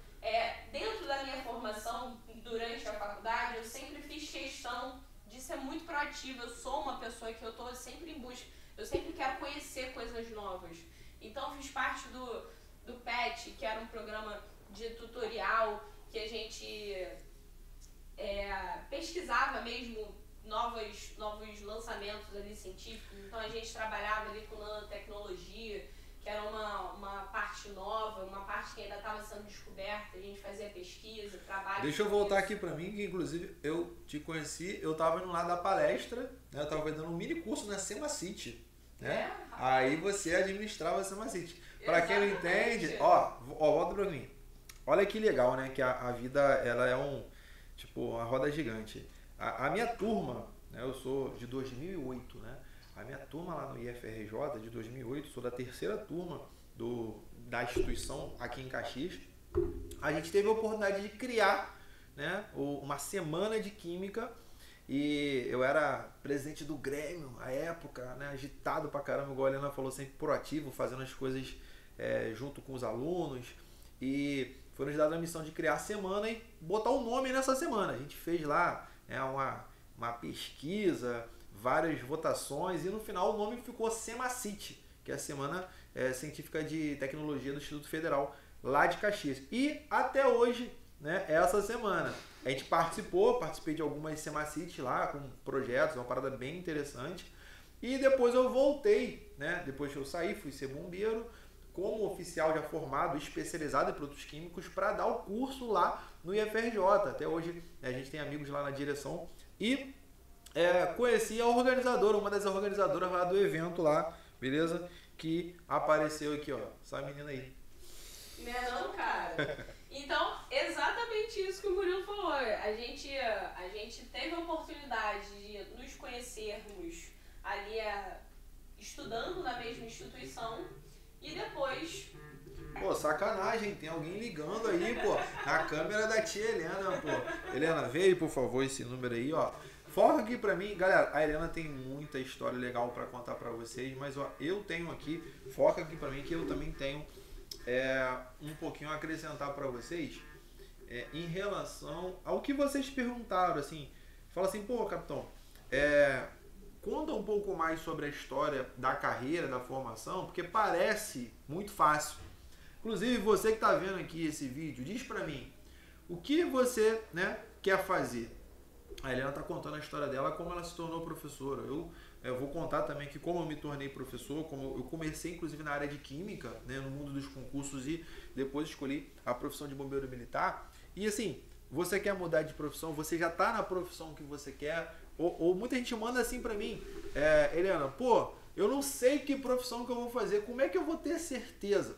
Dentro da minha formação, durante a faculdade, eu sempre fiz questão de ser muito proativa. Eu sou uma pessoa que eu estou sempre em busca, eu sempre quero conhecer coisas novas. Então eu fiz parte do PET, que era um programa de tutorial, que a gente pesquisava mesmo novos lançamentos ali científicos. Então a gente trabalhava ali com nanotecnologia, que era uma parte nova, uma parte que ainda estava sendo descoberta. A gente fazia pesquisa, trabalho. Deixa eu voltar aqui para mim, que inclusive eu te conheci, eu estava indo lá da palestra, né, eu estava dando um mini curso na Semacity, né? Aí você administrava a Semacity. Para quem não entende, volta para mim. Olha que legal, né? Que a vida, ela é uma roda gigante. A minha turma, né, eu sou de 2008, né? A minha turma lá no IFRJ de 2008, sou da terceira turma da instituição aqui em Caxias. A gente teve a oportunidade de criar, né, uma semana de química, e eu era presidente do Grêmio à época, né, agitado pra caramba, igual a Helena falou, sempre proativo, fazendo as coisas junto com os alunos, e foi nos dada a missão de criar a semana e botar o nome nessa semana. A gente fez lá uma pesquisa, várias votações, e no final o nome ficou Semacity, que é a Semana Científica de Tecnologia do Instituto Federal lá de Caxias. E até hoje, né, essa semana a gente participei de algumas Semacity lá com projetos, uma parada bem interessante. E depois eu voltei, né, depois que eu saí, fui ser bombeiro, como oficial já formado, especializado em produtos químicos, para dar o curso lá no IFRJ. Até hoje a gente tem amigos lá na direção e conheci a organizadora, uma das organizadoras lá do evento lá, beleza? Que apareceu aqui, ó, essa menina aí. Não, cara. Então, exatamente isso que o Murilo falou. A gente teve a oportunidade de nos conhecermos ali estudando na mesma instituição, E depois... Pô, sacanagem, tem alguém ligando aí, pô, na câmera da tia Helena, pô. Helena, vê aí, por favor, esse número aí, ó. Foca aqui pra mim, galera, a Helena tem muita história legal pra contar pra vocês, mas ó, eu tenho aqui, foca aqui pra mim que eu também tenho um pouquinho a acrescentar pra vocês em relação ao que vocês perguntaram, assim, fala assim, pô, capitão, conta um pouco mais sobre a história da carreira, da formação, porque parece muito fácil. Inclusive, você que está vendo aqui esse vídeo, diz para mim, o que você, né, quer fazer? A Helena está contando a história dela, como ela se tornou professora. Eu vou contar também que como eu me tornei professor, como eu comecei inclusive na área de química, né, no mundo dos concursos e depois escolhi a profissão de bombeiro militar. E assim, você quer mudar de profissão, você já está na profissão que você quer, ou muita gente manda assim para mim, Helena, pô, eu não sei que profissão que eu vou fazer, como é que eu vou ter certeza?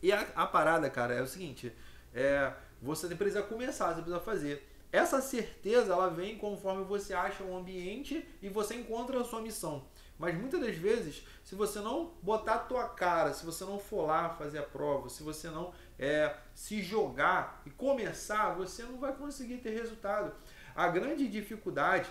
E a parada, cara, é o seguinte, você precisa começar, você precisa fazer. Essa certeza, ela vem conforme você acha um ambiente e você encontra a sua missão. Mas muitas das vezes, se você não botar a tua cara, se você não for lá fazer a prova, se você não se jogar e começar, você não vai conseguir ter resultado. A grande dificuldade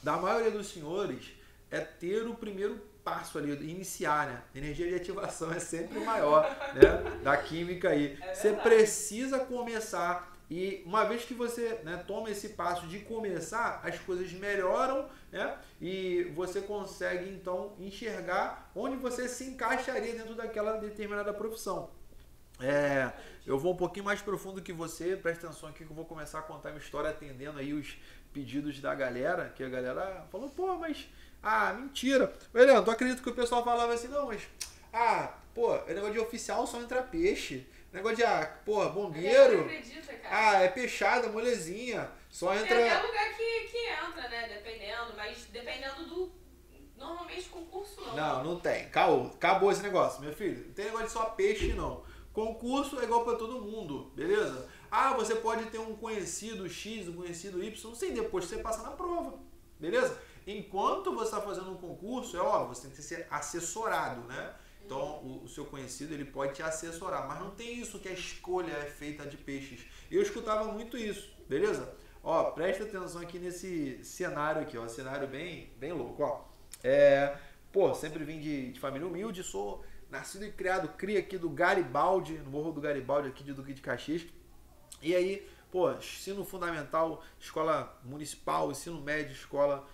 da maioria dos senhores é ter o primeiro passo ali, iniciar, né? A energia de ativação é sempre maior, né? Da química aí. Você precisa começar e uma vez que você, né, toma esse passo de começar, as coisas melhoram, né? E você consegue então enxergar onde você se encaixaria dentro daquela determinada profissão. Eu vou um pouquinho mais profundo que você, presta atenção aqui que eu vou começar a contar minha história atendendo aí os pedidos da galera, que a galera falou, pô, mas... mentira. Helena, tu acredita que o pessoal falava assim, não, mas... pô, é negócio de oficial, só entra peixe. Negócio de, bombeiro... Não acredita, cara. É peixada, molezinha. Só entra... Tem até lugar que entra, né? Dependendo, mas dependendo do... Normalmente concurso não. Não tem. Acabou esse negócio, meu filho. Não tem negócio de só peixe, não. Concurso é igual pra todo mundo, beleza? Você pode ter um conhecido X, um conhecido Y, sem depois você passa na prova, beleza? Enquanto você está fazendo um concurso, você tem que ser assessorado, né? Então, o seu conhecido, ele pode te assessorar, mas não tem isso que a escolha é feita de peixes. Eu escutava muito isso, beleza? Presta atenção aqui nesse cenário aqui, cenário bem louco, sempre vim de família humilde, sou nascido e criado, cria aqui do Garibaldi, no Morro do Garibaldi, aqui de Duque de Caxias. E aí, ensino fundamental, escola municipal, ensino médio, escola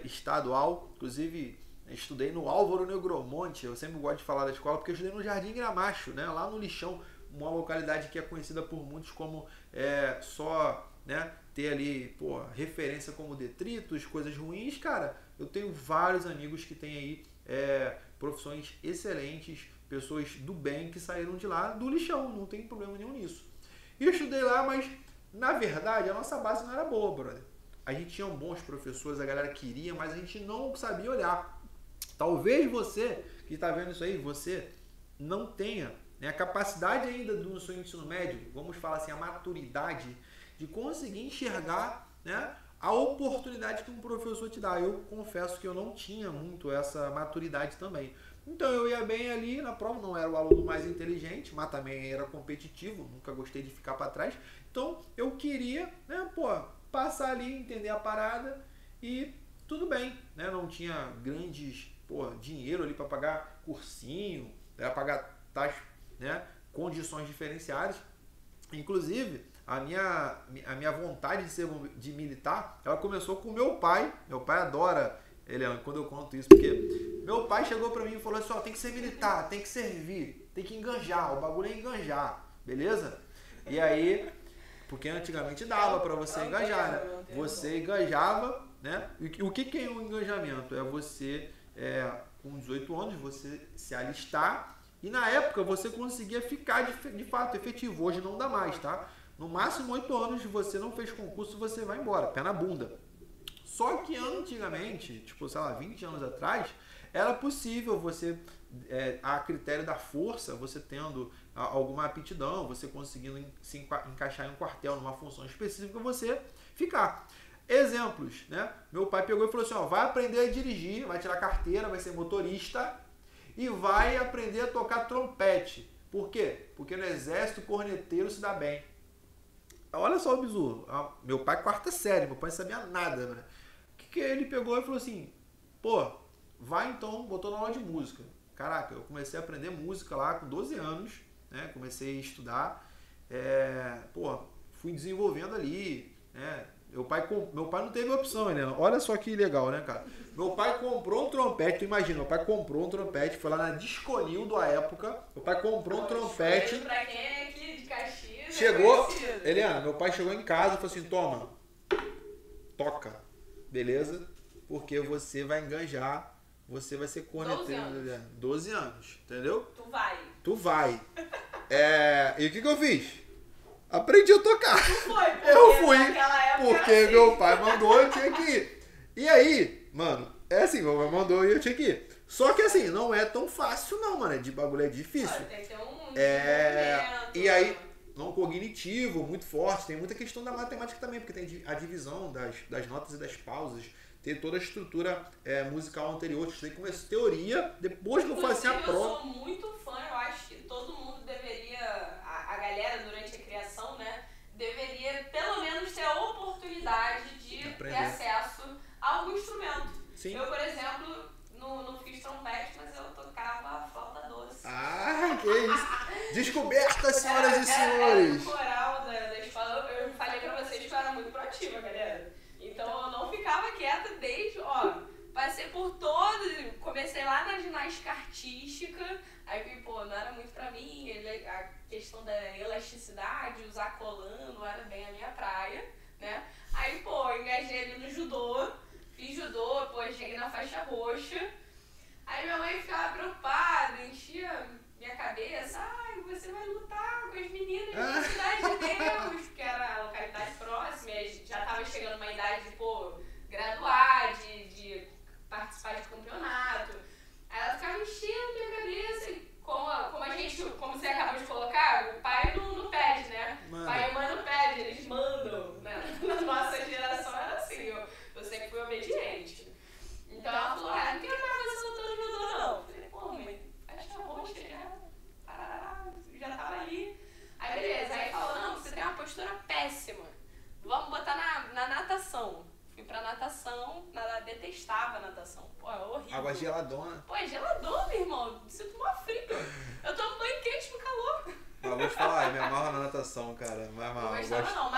estadual, inclusive estudei no Álvaro Negromonte, eu sempre gosto de falar da escola porque eu estudei no Jardim Gramacho, né, lá no Lixão, uma localidade que é conhecida por muitos como só, né, ter ali, referência como detritos, coisas ruins. Cara, eu tenho vários amigos que têm aí profissões excelentes, pessoas do bem que saíram de lá do lixão, não tem problema nenhum nisso. E eu estudei lá, mas na verdade a nossa base não era boa, brother. A gente tinha bons professores, a galera queria, mas a gente não sabia olhar. Talvez você que está vendo isso aí, você não tenha a capacidade ainda do seu ensino médio, vamos falar assim, a maturidade de conseguir enxergar, né, a oportunidade que um professor te dá. Eu confesso que eu não tinha muito essa maturidade também. Então eu ia bem ali na prova, não era o aluno mais inteligente, mas também era competitivo, nunca gostei de ficar para trás. Então eu queria, né, passar ali, entender a parada e tudo bem, né? Não tinha grandes, dinheiro ali para pagar cursinho, para pagar tais, né, condições diferenciadas. Inclusive, a minha vontade de militar, ela começou com meu pai. Meu pai adora, Helena, quando eu conto isso, porque meu pai chegou pra mim e falou assim, tem que ser militar, tem que servir, tem que enganjar, o bagulho é enganjar, beleza? E aí, porque antigamente dava pra você enganjar, né? Você enganjava, né? E o que é um engajamento? É você, com 18 anos, você se alistar e na época você conseguia ficar de fato efetivo. Hoje não dá mais, tá? No máximo 8 anos, você não fez concurso, você vai embora, pé na bunda. Só que antigamente, 20 anos atrás, era possível você, a critério da força, você tendo alguma aptidão, você conseguindo se encaixar em um quartel, numa função específica, você ficar. Exemplos, né? Meu pai pegou e falou assim, vai aprender a dirigir, vai tirar carteira, vai ser motorista e vai aprender a tocar trompete. Por quê? Porque no exército o corneteiro se dá bem. Olha só o bizu. Meu pai, quarta série, meu pai não sabia nada, né? O que ele pegou e falou assim, pô, vai então, botou na aula de música. Caraca, eu comecei a aprender música lá com 12 anos, né? Comecei a estudar, fui desenvolvendo ali, né? Meu pai não teve opção, né? Olha só que legal, né, cara? Meu pai comprou um trompete, tu imagina, meu pai comprou um trompete, foi lá na Disconil da época, meu pai comprou um trompete. Pra quem é aqui de Caxias, chegou, Eliana, meu pai chegou em casa e falou assim, toma, toca, beleza? Porque você vai enganjar, você vai ser corneteiro. 12 anos, entendeu? Tu vai. E o que eu fiz? Aprendi a tocar. Eu fui, porque meu pai mandou, eu tinha que ir. E aí, mano, é assim, meu pai mandou e eu tinha que ir. Só que assim, não é tão fácil não, mano, de bagulho é difícil. Tem que ter um e aí, não cognitivo, muito forte, tem muita questão da matemática também, porque tem a divisão das notas e das pausas, tem toda a estrutura musical anterior, tem como essa teoria, depois que eu faço a prova. Eu sou muito fã, eu acho que todo mundo deveria, a galera durante a criação, né, deveria pelo menos ter a oportunidade de ter acesso a algum instrumento. Sim. Eu, por exemplo, não fiz trompete, mas eu tocava flauta doce. Ah, que isso! Descoberta, senhoras e senhores! Era coral da escola. Eu falei pra vocês que eu era muito proativa, galera. Então eu não ficava quieta desde, passei por todos, comecei lá na ginástica artística, aí vi, não era muito pra mim, a questão da elasticidade, usar colã, não era bem a minha praia, né? Aí, engajei ali no judô, fiz judô, cheguei na faixa roxa, aí minha mãe ficava preocupada, enchia minha cabeça, você vai lutar com as meninas da Cidade de Deus, que era a localidade próxima, e já estava chegando uma idade de, graduar, de participar de campeonato. Aí ela ficava enchendo minha cabeça, e como você acabou de colocar, o pai não pede, né? O pai e a mãe não pedem, eles mandam, né? Na nossa geração era assim, eu sempre fui obediente. Então ela falou, não quero mais você lutando judô, não. Eu falei, mãe, faixa roxa, já tava ali. Aí beleza, aí falou, não, você tem uma postura péssima, vamos botar na natação. Fui pra natação, detestava natação, é horrível. Água geladona. É geladona, irmão, sinto mó frio. Eu tomo banho quente no calor. Mas vou te falar, eu me amarro na natação, cara, não é mal,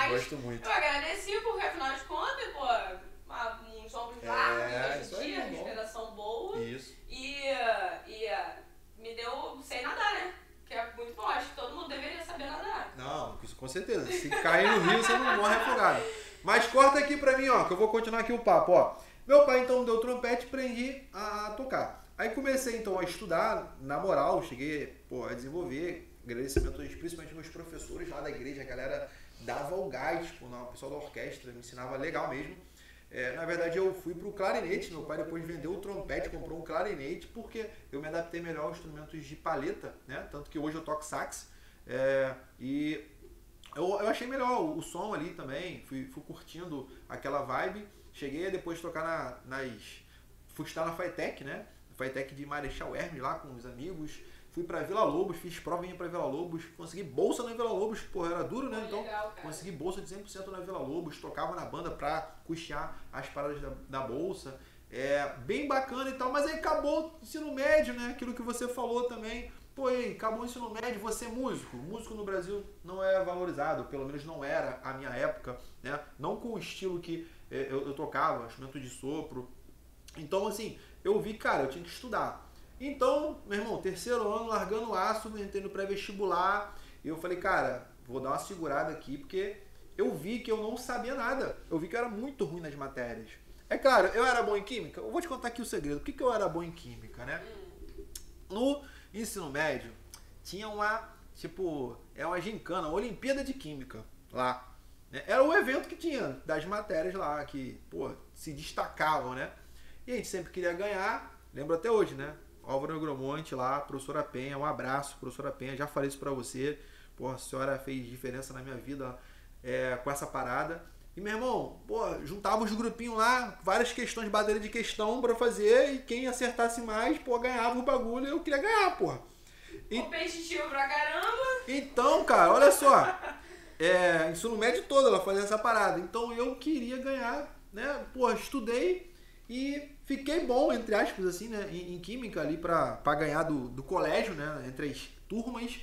gosto muito. Eu agradeci porque afinal de contas, uns ombros largos, respiração boa. Isso. E me deu sem nadar, né? Que é muito bom, acho que todo mundo deveria saber nadar. Não, isso com certeza. Se cair no rio, você não morre afogado. Mas corta aqui pra mim, que eu vou continuar aqui o papo, Meu pai então me deu trompete e aprendi a tocar. Aí comecei então a estudar, na moral, cheguei a desenvolver agradecimentos, principalmente meus professores lá da igreja, a galera dava o gás, o pessoal da orquestra me ensinava legal mesmo. Na verdade eu fui pro clarinete, meu pai depois vendeu o trompete, comprou um clarinete, porque eu me adaptei melhor aos instrumentos de palheta, né? Tanto que hoje eu toco sax, e eu achei melhor o som ali também, fui curtindo aquela vibe, cheguei a depois tocar fui estar na FATEC, né? FATEC de Marechal Hermes lá com os amigos, fui pra Vila Lobos, fiz provinha pra Vila Lobos, consegui bolsa na Vila Lobos, era duro, né? Então legal, consegui bolsa de 100% na Vila Lobos, tocava na banda pra custear as paradas da bolsa, bem bacana e tal, mas aí acabou o ensino médio, né? Aquilo que você falou também, aí acabou o ensino médio, você é músico no Brasil não é valorizado, pelo menos não era a minha época, né? Não com o estilo que eu tocava, instrumento de sopro, então assim, eu vi, cara, eu tinha que estudar. Então, meu irmão, terceiro ano, largando o aço, entrei no pré-vestibular, e eu falei, cara, vou dar uma segurada aqui, porque eu vi que eu não sabia nada, eu vi que eu era muito ruim nas matérias. É claro, eu era bom em química, eu vou te contar aqui o segredo, por que eu era bom em química, né? No ensino médio, tinha uma gincana, uma Olimpíada de Química lá, né? Era o evento que tinha das matérias lá, que, se destacavam, né? E a gente sempre queria ganhar, lembro até hoje, né? Álvaro Negromonte lá, professora Penha, um abraço, professora Penha, já falei isso pra você, a senhora fez diferença na minha vida com essa parada. E, meu irmão, pô, juntava os grupinhos lá, várias questões, bateria de questão pra fazer, e quem acertasse mais, pô, ganhava o bagulho, e eu queria ganhar, porra. Competitivo pra caramba. Então, cara, olha só. Ensino médio todo ela fazia essa parada. Então eu queria ganhar, né? Pô, estudei e fiquei bom, entre aspas, assim, né? Em química ali pra ganhar do colégio, né? Entre as turmas,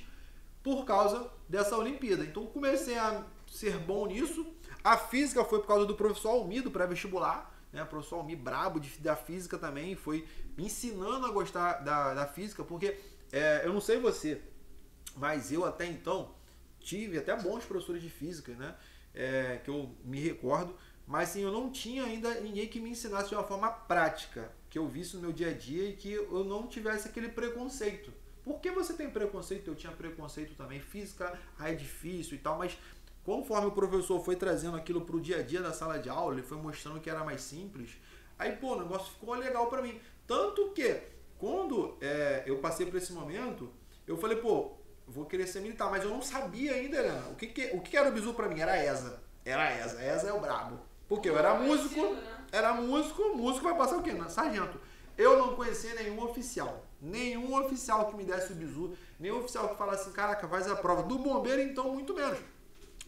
por causa dessa Olimpíada. Então comecei a ser bom nisso. A física foi por causa do professor Almir, do pré-vestibular, né? O professor Almir brabo da física também, foi me ensinando a gostar da física, porque eu não sei você, mas eu até então tive até bons professores de física, né? Que eu me recordo, mas assim, eu não tinha ainda ninguém que me ensinasse de uma forma prática, que eu visse no meu dia a dia e que eu não tivesse aquele preconceito. Por que você tem preconceito? Eu tinha preconceito também. Física, é difícil e tal, mas conforme o professor foi trazendo aquilo pro dia a dia da sala de aula, ele foi mostrando que era mais simples, aí, pô, o negócio ficou legal pra mim. Tanto que, quando eu passei por esse momento, eu falei, pô, vou querer ser militar, mas eu não sabia ainda, Helena, o que era o bizu pra mim? Era a ESA. ESA é o brabo. Porque eu era músico, músico vai passar o quê? Sargento. Eu não conhecia nenhum oficial que me desse o bizu, nenhum oficial que falasse assim, caraca, faz a prova. Do bombeiro, então, muito menos.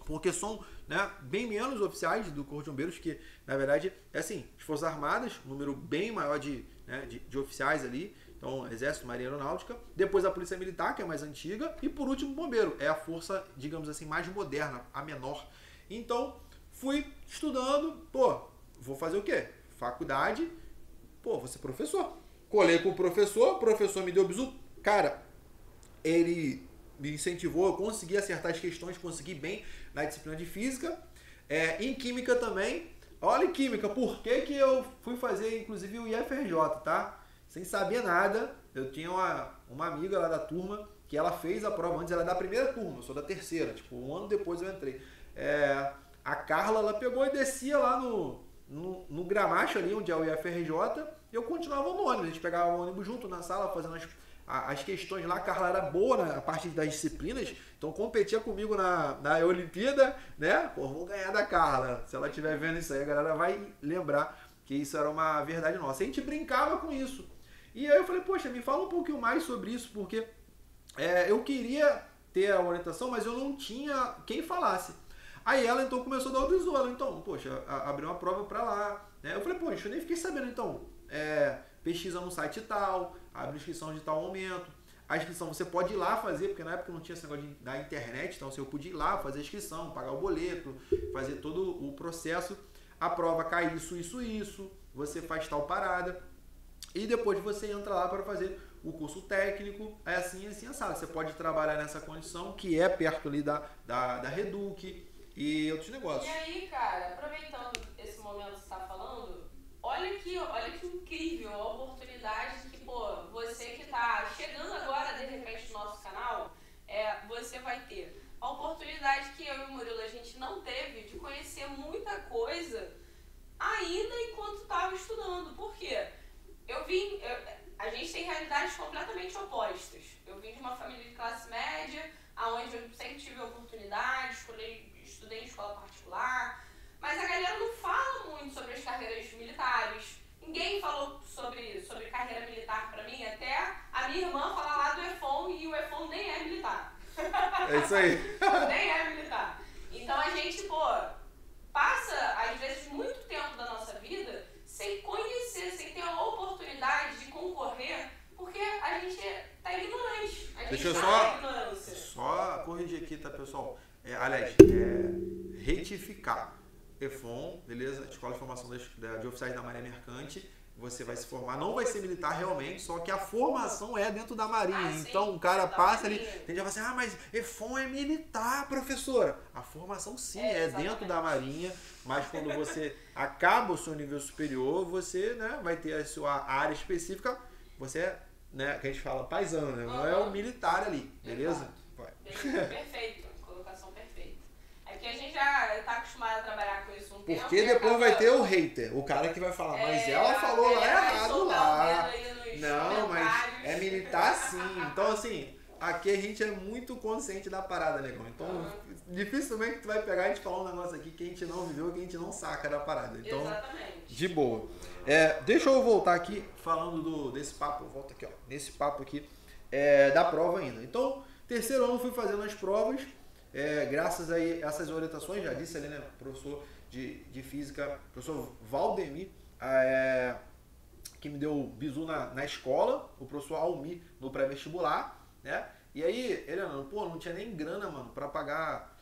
Porque são, né, bem menos oficiais do Corpo de Bombeiros, que, na verdade, é assim, as Forças Armadas, um número bem maior de oficiais ali, então, Exército, Marinha Aeronáutica, depois a Polícia Militar, que é mais antiga, e por último, o Bombeiro, é a força, digamos assim, mais moderna, a menor. Então, fui estudando, pô, vou fazer o quê? Faculdade, pô, vou ser professor. Colei com o professor me deu bizu, cara, ele me incentivou, eu consegui acertar as questões, consegui bem na disciplina de física, em química também. Olha em química, por que eu fui fazer, inclusive, o IFRJ, tá? Sem saber nada, eu tinha uma amiga lá da turma que ela fez a prova antes, ela é da primeira turma, eu sou da terceira, tipo, um ano depois eu entrei. A Carla, ela pegou e descia lá no Gramacho ali, onde é o IFRJ, e eu continuava no ônibus, a gente pegava o ônibus junto na sala, fazendo as questões lá. A Carla era boa na parte das disciplinas, então competia comigo na Olimpíada, né? Pô, vou ganhar da Carla. Se ela estiver vendo isso aí, a galera vai lembrar que isso era uma verdade nossa. A gente brincava com isso. E aí eu falei, poxa, me fala um pouquinho mais sobre isso, porque eu queria ter a orientação, mas eu não tinha quem falasse. Aí ela então começou a dar o bizu, ela então, poxa, abriu uma prova pra lá, né? Eu falei, poxa, eu nem fiquei sabendo, então, pesquisa no site tal, abre inscrição de tal momento. A inscrição você pode ir lá fazer, porque na época não tinha esse negócio da internet, então você podia ir lá fazer a inscrição, pagar o boleto, fazer todo o processo. A prova cai isso, você faz tal parada. E depois você entra lá para fazer o curso técnico, assim, assado. Você pode trabalhar nessa condição, que é perto ali da Reduc e outros negócios. E aí, cara, aproveitando esse momento que você tá falando, olha que incrível a oportunidade que, pô, você que tá chegando agora, de repente, no nosso canal, você vai ter a oportunidade que eu e o Murilo, a gente não teve de conhecer muita coisa ainda enquanto estava estudando. Por quê? A gente tem realidades completamente opostas. Eu vim de uma família de classe média, onde eu sempre tive a oportunidade, estudei em escola particular, mas a galera não fala muito sobre as carreiras militares. Ninguém falou sobre carreira militar pra mim, até a minha irmã fala lá do EFON, e o EFON nem é militar. É isso aí. Nem é militar. Então a gente, pô, passa, às vezes, muito tempo da nossa vida sem conhecer, sem ter a oportunidade de concorrer, porque a gente tá ignorante. Deixa eu só corrigir aqui, tá, pessoal? Retificar. EFON, beleza? Escola de Formação de Oficiais da Marinha Mercante. Você vai se formar, não vai ser militar realmente, só que a formação é dentro da Marinha. Então o cara passa ali, tende a falar assim, mas EFON é militar, professora. A formação sim é dentro da Marinha, mas quando você acaba o seu nível superior, você, né, vai ter a sua área específica, você né, que a gente fala paisano, né? Não é o militar ali, beleza? Perfeito, colocação perfeita. É que a gente já está acostumado a trabalhar com isso um tempo. Porque depois vai ter o hater, o cara que vai falar, mas ela falou lá errado lá. Não, mas é militar sim. Então assim, aqui a gente é muito consciente da parada, negão. Então, dificilmente tu vai pegar e te falar um negócio aqui que a gente não viveu, que a gente não saca da parada. Então, exatamente. De boa. Deixa eu voltar aqui falando desse papo. Volta aqui, ó. Nesse papo aqui da prova ainda. Então, terceiro ano fui fazendo as provas. Graças a essas orientações, já disse ali, né? Professor de física, professor Valdemir, que me deu bizu na escola, o professor Almir no pré-vestibular, né? E aí, ele não tinha nem grana, mano, pra pagar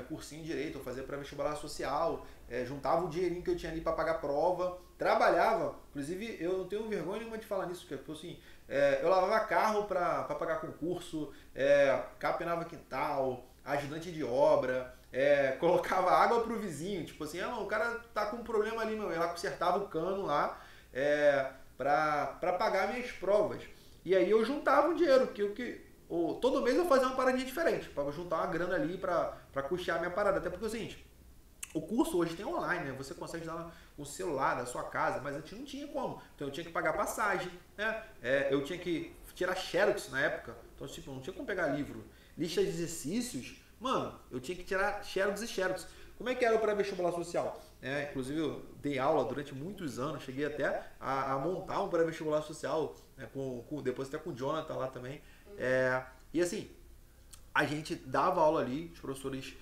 cursinho de direito, ou fazer pré-vestibular social, juntava o dinheirinho que eu tinha ali pra pagar prova, trabalhava, inclusive eu não tenho vergonha nenhuma de falar nisso, porque assim, eu lavava carro pra pagar concurso, capenava quintal, ajudante de obra, colocava água pro vizinho, tipo assim, o cara tá com um problema ali, meu, ela consertava o cano lá, pra pagar minhas provas. E aí eu juntava o dinheiro, todo mês eu fazia uma paradinha diferente, para juntar uma grana ali pra custear a minha parada. Até porque é o seguinte, o curso hoje tem online, né? Você consegue dar o celular da sua casa, mas antes não tinha como. Então eu tinha que pagar passagem, né? Eu tinha que tirar xerox na época, então tipo, não tinha como pegar livro. Lista de exercícios, mano, eu tinha que tirar xerox e xerox. Como é que era o pré-vestibular social? Inclusive eu dei aula durante muitos anos, cheguei até a montar um pré-vestibular social, né, depois até com o Jonathan lá também. E assim, a gente dava aula ali, os professores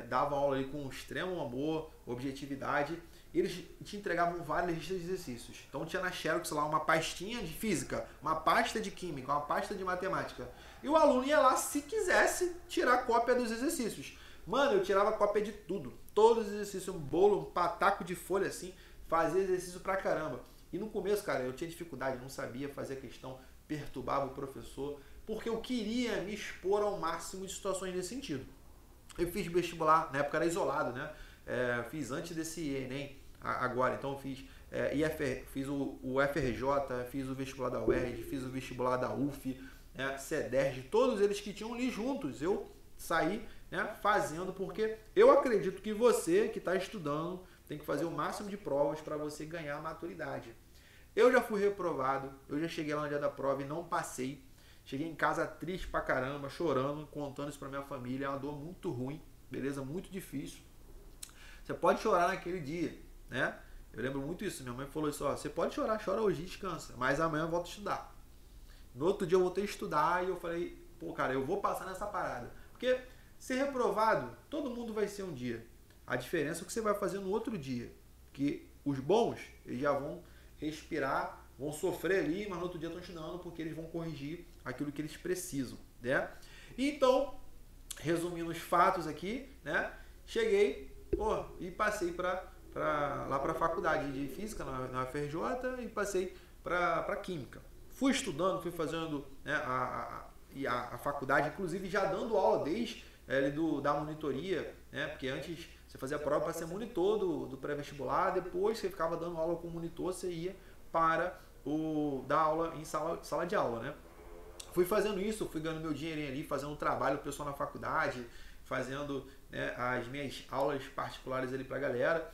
davam aula ali com extremo amor, objetividade, e eles te entregavam várias listas de exercícios. Então tinha na Xerox lá uma pastinha de física, uma pasta de química, uma pasta de matemática. E o aluno ia lá, se quisesse, tirar cópia dos exercícios. Mano, eu tirava cópia de tudo. Todos os exercícios, um bolo, um pataco de folha assim, fazia exercício pra caramba. E no começo, cara, eu tinha dificuldade, não sabia fazer a questão, perturbava o professor, porque eu queria me expor ao máximo de situações nesse sentido. Eu fiz vestibular, na época era isolado, né? Fiz antes desse Enem, agora, então eu fiz fiz o FRJ, fiz o vestibular da UERJ, fiz o vestibular da UF, CEDERJ, todos eles que tinham ali juntos, eu saí, né, fazendo, porque eu acredito que você que está estudando tem que fazer o máximo de provas para você ganhar maturidade. Eu já fui reprovado, eu já cheguei lá no dia da prova e não passei. Cheguei em casa triste pra caramba, chorando, contando isso pra minha família. É uma dor muito ruim, beleza? Muito difícil. Você pode chorar naquele dia, né? Eu lembro muito isso. Minha mãe falou isso, você pode chorar, chora hoje, descansa. Mas amanhã eu volto a estudar. No outro dia eu voltei a estudar e eu falei, cara, eu vou passar nessa parada. Porque ser reprovado, todo mundo vai ser um dia. A diferença é o que você vai fazer no outro dia. Que os bons, eles já vão respirar, vão sofrer ali, mas no outro dia estão estudando porque eles vão corrigir aquilo que eles precisam, né? Então, resumindo os fatos aqui, né? Cheguei, e passei lá para a faculdade de física na FRJ e passei para química. Fui estudando, fui fazendo, né, a faculdade, inclusive já dando aula desde da monitoria, né? Porque antes você fazia a prova para ser monitor do pré-vestibular, depois você ficava dando aula com o monitor, você ia para dar aula em sala de aula, né? Fui fazendo isso, fui ganhando meu dinheirinho ali, fazendo um trabalho pessoal na faculdade, fazendo, né, as minhas aulas particulares ali pra galera.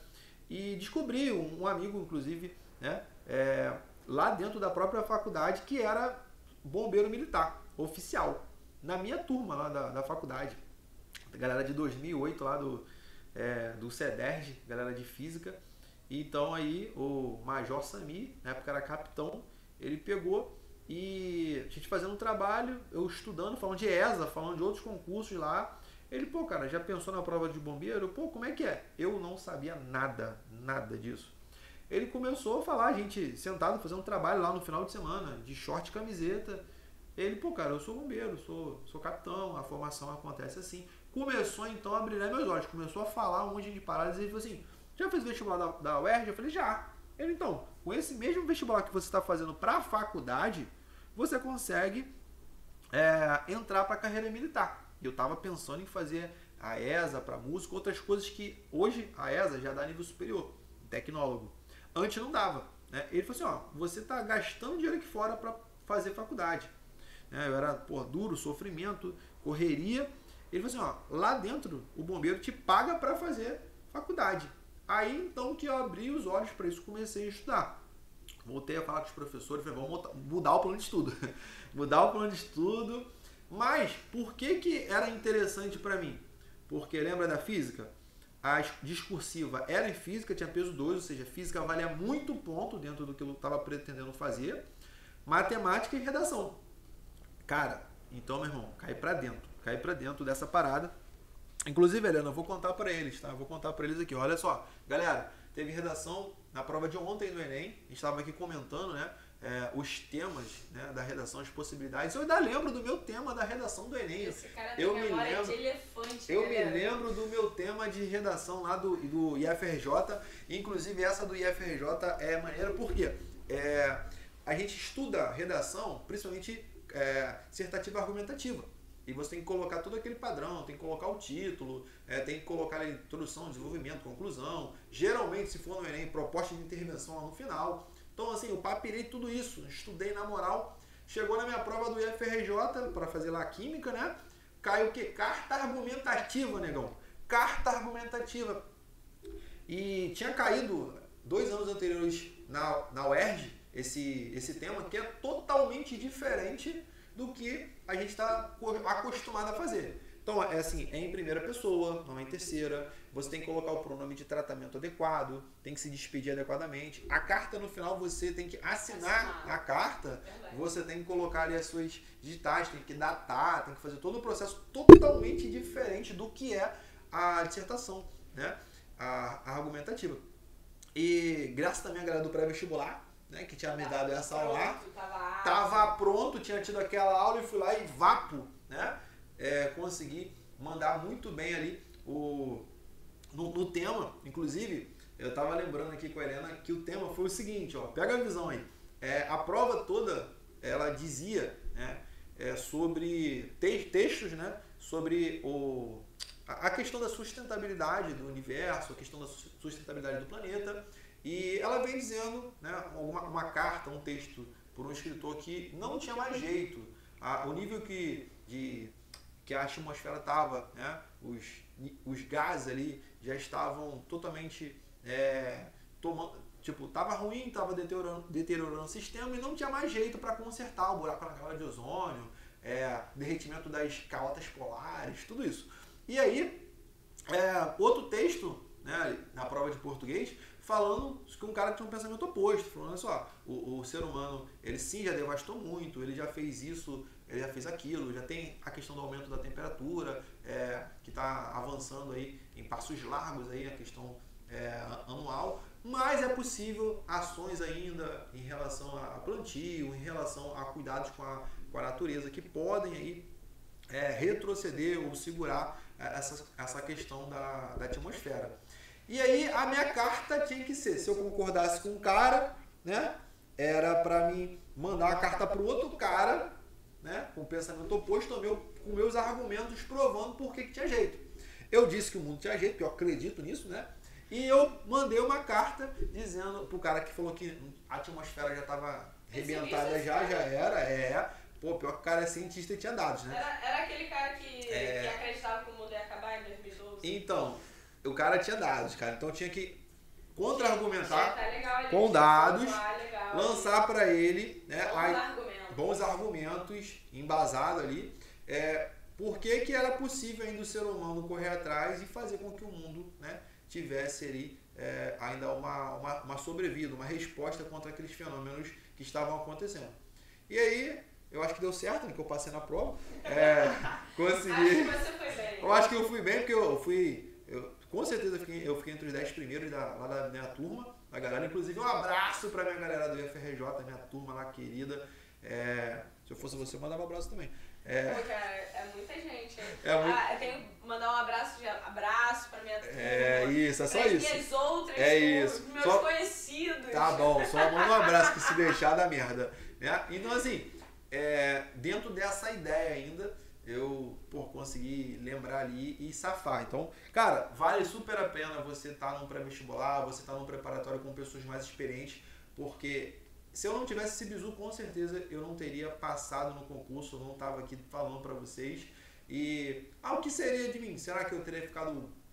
E descobri um amigo, inclusive, né, lá dentro da própria faculdade, que era bombeiro militar, oficial, na minha turma lá da faculdade. A galera de 2008 lá do CEDERJ, galera de física. Então aí o Major Sami, na época era capitão, ele pegou e a gente fazendo um trabalho, eu estudando, falando de ESA, falando de outros concursos lá. Ele, cara, já pensou na prova de bombeiro? Como é que é? Eu não sabia nada disso. Ele começou a falar, a gente sentado fazendo um trabalho lá no final de semana, de short e camiseta. Ele, cara, eu sou bombeiro, sou capitão, a formação acontece assim. Começou então a brilhar meus olhos, começou a falar um monte de paradas e ele falou assim, já fez vestibular da UERJ? Eu falei, já. Ele, então, com esse mesmo vestibular que você está fazendo para a faculdade, você consegue entrar para a carreira militar. Eu estava pensando em fazer a ESA para música, outras coisas que hoje a ESA já dá nível superior, tecnólogo. Antes não dava, né? Ele falou assim, você está gastando dinheiro aqui fora para fazer faculdade. Eu era, duro, sofrimento, correria. Ele falou assim, lá dentro o bombeiro te paga para fazer faculdade. Aí então que eu abri os olhos para isso, comecei a estudar. Voltei a falar com os professores, falei, vamos mudar o plano de estudo. Mudar o plano de estudo, Mas, por que era interessante para mim? Porque, lembra da física? A discursiva era em física, tinha peso 2, ou seja, física valia muito ponto dentro do que eu estava pretendendo fazer. Matemática e redação. Cara, então, meu irmão, cai pra dentro dessa parada. Inclusive, Helena, eu vou contar pra eles, tá? Eu vou contar pra eles aqui. Olha só, galera, teve redação na prova de ontem do Enem. A gente estava aqui comentando, né? Os temas, né, da redação, as possibilidades. Eu ainda lembro do meu tema da redação do Enem. Esse cara tem memória de elefante. Eu me lembro do meu tema de redação lá do IFRJ. Inclusive, essa do IFRJ é maneira porque a gente estuda redação, principalmente dissertativa argumentativa. E você tem que colocar todo aquele padrão, tem que colocar o título, tem que colocar a introdução, desenvolvimento, conclusão. Geralmente, se for no Enem, proposta de intervenção lá no final. Então, assim, eu papirei tudo isso, estudei na moral. Chegou na minha prova do IFRJ, para fazer lá a química, né? Caiu o quê? Carta argumentativa, negão. Carta argumentativa. E tinha caído 2 anos anteriores na UERJ, esse tema, que é totalmente diferente do que a gente está acostumado a fazer. Então, é em primeira pessoa, não é em terceira. Você tem que colocar o pronome de tratamento adequado, tem que se despedir adequadamente. A carta, no final, você tem que assinar a carta. Verdade. Você tem que colocar ali as suas digitais, tem que datar, tem que fazer todo o processo totalmente diferente do que é a dissertação, né? A argumentativa. E graças também à galera do pré-vestibular, né, que tinha me dado essa aula lá, tava pronto, tinha tido aquela aula e fui lá e vapo, né? Consegui mandar muito bem ali no tema. Inclusive, eu tava lembrando aqui com a Helena que o tema foi o seguinte, ó, pega a visão aí. A prova toda, ela dizia, né, sobre textos, né, sobre a questão da sustentabilidade do universo, a questão da sustentabilidade do planeta. E ela vem dizendo, né, uma carta, um texto por um escritor que não tinha mais jeito. O nível que a atmosfera estava, né, os gases ali já estavam totalmente estava ruim, estava deteriorando o sistema e não tinha mais jeito para consertar o buraco na camada de ozônio, derretimento das calotas polares, tudo isso. E aí, outro texto, né, na prova de português, falando que um cara tinha um pensamento oposto, falando assim, ó, o ser humano, ele sim já devastou muito, ele já fez isso, ele já fez aquilo, já tem a questão do aumento da temperatura, que está avançando aí em passos largos aí, a questão anual, mas é possível ações ainda em relação a plantio, em relação a cuidados com a natureza, que podem aí retroceder ou segurar essa questão da atmosfera. E aí a minha carta tinha que ser, se eu concordasse com um cara, né, era para mim mandar a carta para o outro cara, né, com o pensamento oposto, com meus argumentos provando por que tinha jeito. Eu disse que o mundo tinha jeito, porque eu acredito nisso, né? E eu mandei uma carta dizendo pro cara que falou que a atmosfera já estava arrebentada, já era. Pô, pior que o cara é cientista e tinha dados, né? Era aquele cara que acreditava que o mundo ia acabar em 2012? Então, o cara tinha dados, cara. Então tinha que contra-argumentar com dados, lançar para ele, né, bons argumentos embasados ali. Por que era possível ainda o ser humano correr atrás e fazer com que o mundo, né, tivesse ali ainda uma sobrevida, uma resposta contra aqueles fenômenos que estavam acontecendo. E aí, eu acho que deu certo, né, que eu passei na prova. Consegui. Acho que você foi bem. Eu acho que eu fui bem, porque com certeza eu fiquei entre os 10 primeiros lá da minha turma, da galera. Inclusive, um abraço pra minha galera do IFRJ, minha turma lá querida. Se eu fosse você, eu mandava um abraço também. Pô, cara, é muita gente. Eu tenho que mandar um abraço pra minha turma. Isso, é só isso. Minhas outras, isso. Meus conhecidos. Tá bom, só manda um abraço que se deixar da merda. Né? Então, assim, dentro dessa ideia ainda, eu consegui lembrar ali e safar. Então, cara, vale super a pena você estar num pré-vestibular, você estar num preparatório com pessoas mais experientes, porque se eu não tivesse esse bizu, com certeza eu não teria passado no concurso, eu não estava aqui falando para vocês. E o que seria de mim? Será que eu teria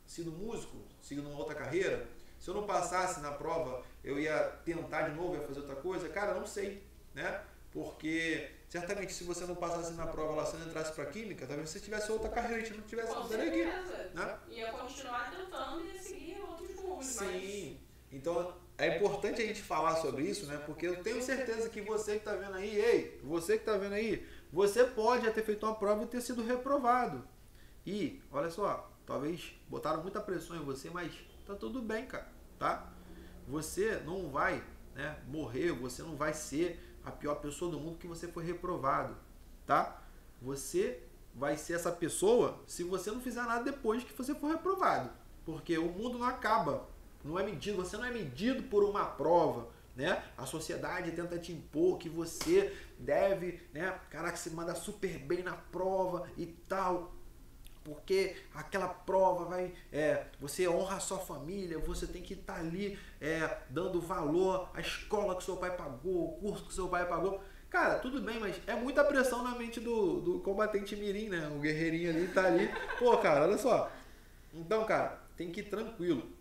sido músico, seguindo uma outra carreira? Se eu não passasse na prova, eu ia tentar de novo, ia fazer outra coisa? Cara, não sei, né? Porque certamente se você não passasse na prova lá, se não entrasse para química, talvez você tivesse outra carreira, a gente não tivesse Com entrado aqui. certeza. Né? Ia continuar tentando e ia seguir outros rumos. Sim. Então é importante a gente falar sobre isso, né? Porque eu tenho certeza que você que está vendo aí, ei, você que está vendo aí, você pode ter feito uma prova e ter sido reprovado. E, olha só, talvez botaram muita pressão em você, mas tá tudo bem, cara, tá? Você não vai, né, morrer, você não vai ser a pior pessoa do mundo que você foi reprovado, tá? Você vai ser essa pessoa se você não fizer nada depois que você for reprovado. Porque o mundo não acaba, não é medido, você não é medido por uma prova, né? A sociedade tenta te impor que você deve, né? Caraca, você manda super bem na prova e tal. Porque aquela prova vai, você honra a sua família, você tem que estar ali dando valor à escola que seu pai pagou, o curso que seu pai pagou. Cara, tudo bem, mas é muita pressão na mente do combatente mirim, né? O guerreirinho ali tá ali. Pô, cara, olha só. Então, cara, tem que ir tranquilo.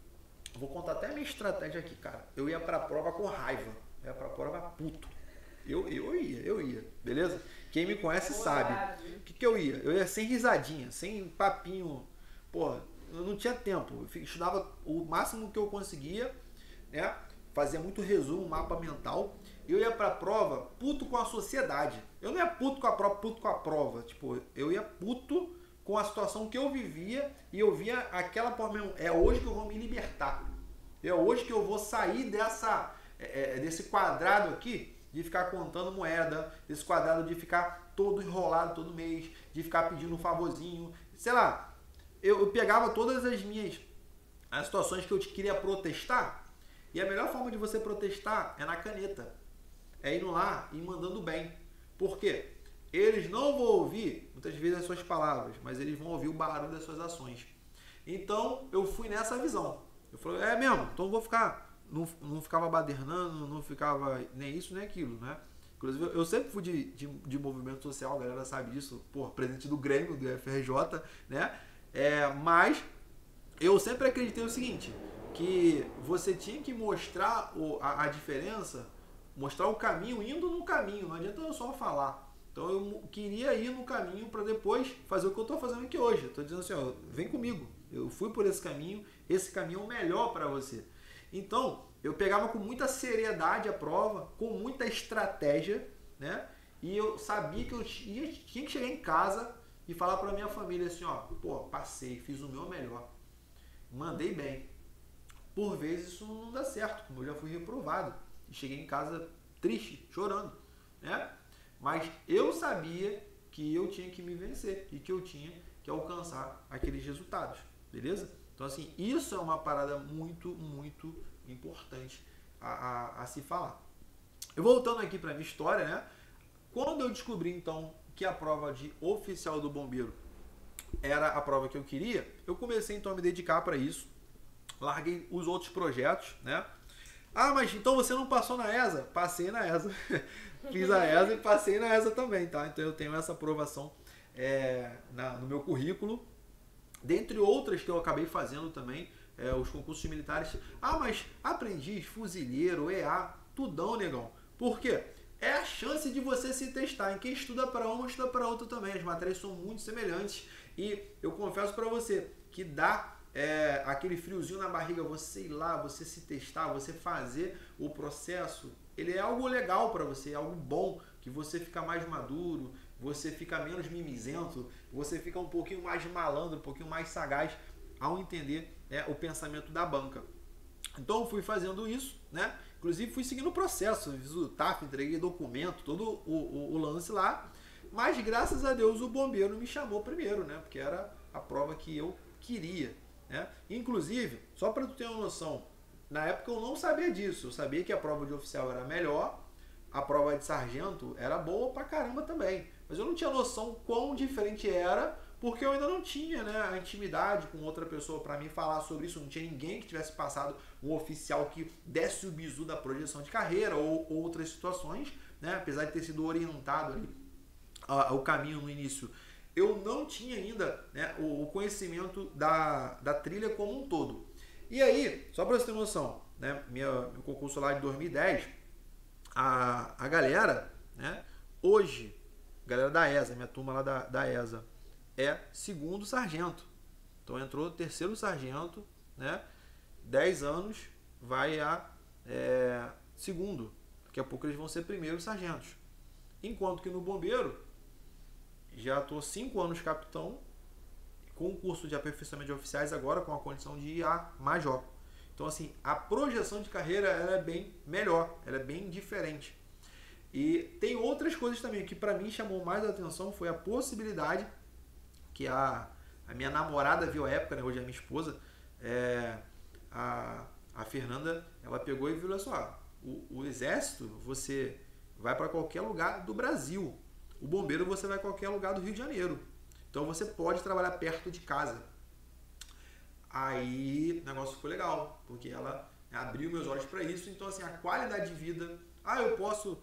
Vou contar até a minha estratégia aqui, cara. Eu ia pra prova com raiva. Eu ia pra prova puto. Eu ia, beleza? Quem me conhece sabe. O que eu ia? Eu ia sem risadinha, sem papinho. Pô, eu não tinha tempo. Eu estudava o máximo que eu conseguia, né? Fazia muito resumo, mapa mental. Eu ia pra prova puto com a sociedade. Eu não ia puto com a prova, puto com a prova. Tipo, eu ia puto com a situação que eu vivia e eu via aquela prova mesmo. É hoje que eu vou me libertar. É hoje que eu vou sair desse quadrado aqui de ficar contando moeda, desse quadrado de ficar todo enrolado todo mês, de ficar pedindo um favorzinho. Sei lá, eu pegava todas as situações que eu queria protestar, e a melhor forma de você protestar é na caneta. É indo lá e mandando bem. Por quê? Eles não vão ouvir, muitas vezes, as suas palavras, mas eles vão ouvir o barulho das suas ações. Então, eu fui nessa visão. Eu falei, mesmo, então eu vou ficar... Não ficava badernando, não ficava nem isso, nem aquilo, né? Inclusive, eu sempre fui de movimento social, a galera sabe disso, presidente do Grêmio, do FRJ, né? Mas eu sempre acreditei o seguinte, que você tinha que mostrar a diferença, mostrar o caminho, indo no caminho, não adianta eu só falar. Então eu queria ir no caminho para depois fazer o que eu estou fazendo aqui hoje. Estou dizendo assim, ó, vem comigo, eu fui por esse caminho é o melhor para você. Então, eu pegava com muita seriedade a prova, com muita estratégia, né? E eu sabia que eu tinha que chegar em casa e falar para minha família assim, ó, passei, fiz o meu melhor, mandei bem. Por vezes isso não dá certo, como eu já fui reprovado e cheguei em casa triste, chorando, né? Mas eu sabia que eu tinha que me vencer e que eu tinha que alcançar aqueles resultados, beleza? Então, assim, isso é uma parada muito, muito importante a se falar. Eu voltando aqui para a minha história, né? Quando eu descobri, então, que a prova de oficial do bombeiro era a prova que eu queria, eu comecei, então, a me dedicar para isso. Larguei os outros projetos, né? Ah, mas então você não passou na ESA? Passei na ESA. Fiz a ESA e passei na ESA também, tá? Então, eu tenho essa aprovação no meu currículo. Dentre outras que eu acabei fazendo também, os concursos militares. Ah, mas aprendiz, fuzileiro, EA, tudão, negão. Por quê? É a chance de você se testar. Em quem estuda para uma, estuda para outra também. As matérias são muito semelhantes. E eu confesso para você que dá aquele friozinho na barriga, você ir lá, você se testar, você fazer o processo. Ele é algo legal para você, é algo bom, que você fica mais maduro, você fica menos mimizento, você fica um pouquinho mais malandro, um pouquinho mais sagaz ao entender o pensamento da banca. Então eu fui fazendo isso, né? Inclusive fui seguindo o processo, fiz o TAF, entreguei documento, todo o lance lá, mas graças a Deus o bombeiro me chamou primeiro, né? Porque era a prova que eu queria, né? Inclusive, só para tu ter uma noção, na época eu não sabia disso, eu sabia que a prova de oficial era melhor, a prova de sargento era boa pra caramba também, mas eu não tinha noção quão diferente era, porque eu ainda não tinha, né, a intimidade com outra pessoa para mim falar sobre isso, não tinha ninguém que tivesse passado um oficial que desse o bizu da projeção de carreira ou outras situações, né, apesar de ter sido orientado ali o caminho no início, eu não tinha ainda, né, o conhecimento da trilha como um todo. E aí, só para você ter noção, né, meu concurso lá de 2010, a galera né? Hoje, galera da ESA, minha turma lá da ESA, é segundo sargento. Então entrou terceiro sargento, né? 10 anos vai a segundo. Daqui a pouco eles vão ser primeiros sargentos. Enquanto que no bombeiro, já estou 5 anos capitão, com o curso de aperfeiçoamento de oficiais, agora com a condição de ir a major. Então, assim, a projeção de carreira ela é bem melhor, ela é bem diferente. E tem outras coisas também que para mim chamou mais a atenção, foi a possibilidade que a minha namorada viu à época, né, hoje é minha esposa, a Fernanda, ela pegou e viu só, o exército você vai para qualquer lugar do Brasil, o bombeiro você vai a qualquer lugar do Rio de Janeiro, então você pode trabalhar perto de casa. Aí o negócio ficou legal, porque ela abriu meus olhos para isso. Então, assim, a qualidade de vida, eu posso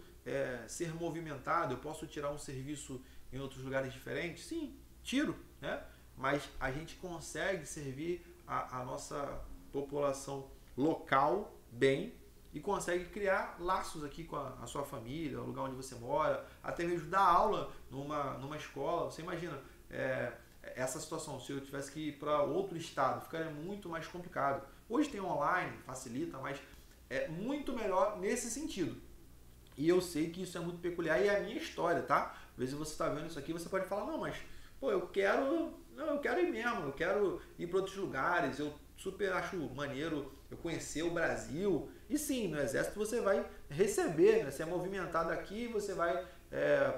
ser movimentado, eu posso tirar um serviço em outros lugares diferentes? Sim, tiro, né? Mas a gente consegue servir a nossa população local bem e consegue criar laços aqui com a sua família, o lugar onde você mora, até mesmo dar aula numa escola. Você imagina, essa situação, se eu tivesse que ir para outro estado, ficaria muito mais complicado. Hoje tem online, facilita, mas é muito melhor nesse sentido. E eu sei que isso é muito peculiar e é a minha história, tá? Às vezes você está vendo isso aqui, você pode falar, não, mas pô, eu quero ir mesmo, eu quero ir para outros lugares, eu super acho maneiro eu conhecer o Brasil. E sim, no exército você vai receber, né? Você é movimentado aqui, você vai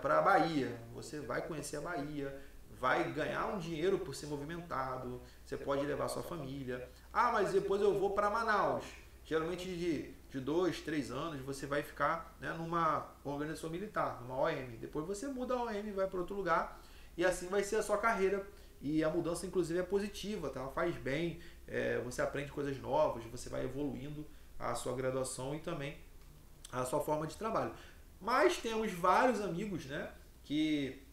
para a Bahia, você vai conhecer a Bahia, vai ganhar um dinheiro por ser movimentado, você pode levar sua família. Mas depois eu vou para Manaus. Geralmente de 2, 3 anos você vai ficar, né, numa organização militar, numa OM. Depois você muda a OM e vai para outro lugar. E assim vai ser a sua carreira. E a mudança, inclusive, é positiva, tá? Ela faz bem, você aprende coisas novas, você vai evoluindo a sua graduação e também a sua forma de trabalho. Mas temos vários amigos, né, que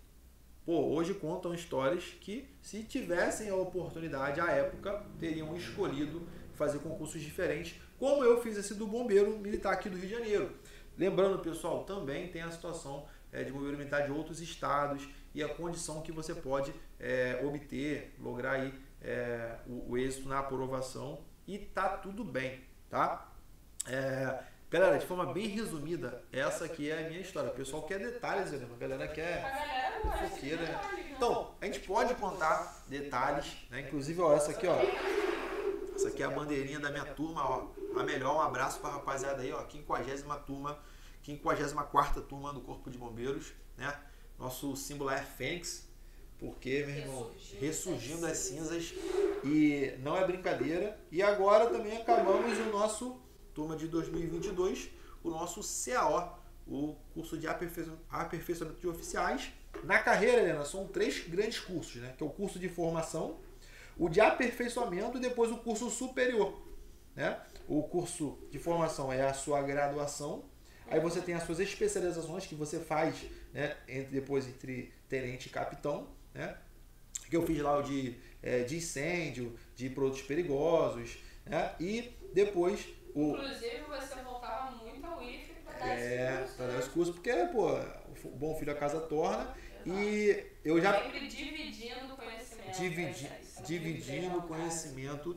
hoje contam histórias que, se tivessem a oportunidade à época, teriam escolhido fazer concursos diferentes, como eu fiz esse do bombeiro militar aqui do Rio de Janeiro. Lembrando, pessoal, também tem a situação de bombeiro militar de outros estados e a condição que você pode obter, lograr aí o êxito na aprovação, e tá tudo bem, tá? Galera, de forma bem resumida, essa aqui é a minha história. O pessoal quer detalhes, né? A galera quer fofoqueira. Então, a gente pode contar detalhes, né? Inclusive, ó, essa aqui, ó. Essa aqui é a bandeirinha da minha turma, ó. A melhor, um abraço pra rapaziada aí, ó. 50ª turma, 54ª turma do Corpo de Bombeiros, né? Nosso símbolo é Fênix, porque, meu irmão, ressurgindo das cinzas, e não é brincadeira. E agora também acabamos o nosso turma de 2022, o nosso CAO, o curso de aperfeiçoamento de oficiais. Na carreira, Helena, são 3 grandes cursos, né? Que é o curso de formação, o de aperfeiçoamento e depois o curso superior, né? O curso de formação é a sua graduação, aí você tem as suas especializações que você faz, né, depois entre tenente e capitão, né? Que eu fiz lá o de incêndio, de produtos perigosos, né? E depois Inclusive você voltava muito ao IFE para dar esse curso, porque, o bom filho a casa torna. Exato. E eu já... Sempre dividindo conhecimento. Dividindo conhecimento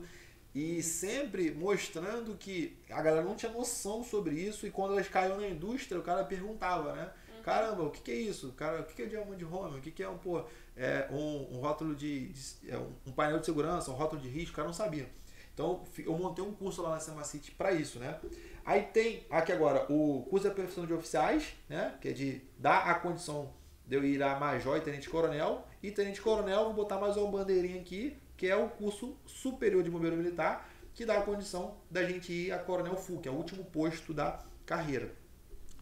e sempre mostrando que a galera não tinha noção sobre isso, e quando elas caíram na indústria, o cara perguntava, né? Caramba, o que é isso? Cara, o que é diamond de home? O que é um rótulo um painel de segurança, um rótulo de risco? O cara não sabia. Então, eu montei um curso lá na Semacity para isso, né? Aí tem aqui agora o curso de aperfeiçoamento de oficiais, né? Que é de dar a condição de eu ir a major e tenente-coronel. E tenente-coronel, vou botar mais uma bandeirinha aqui, que é o curso superior de bombeiro militar, que dá a condição da gente ir a coronel full, que é o último posto da carreira.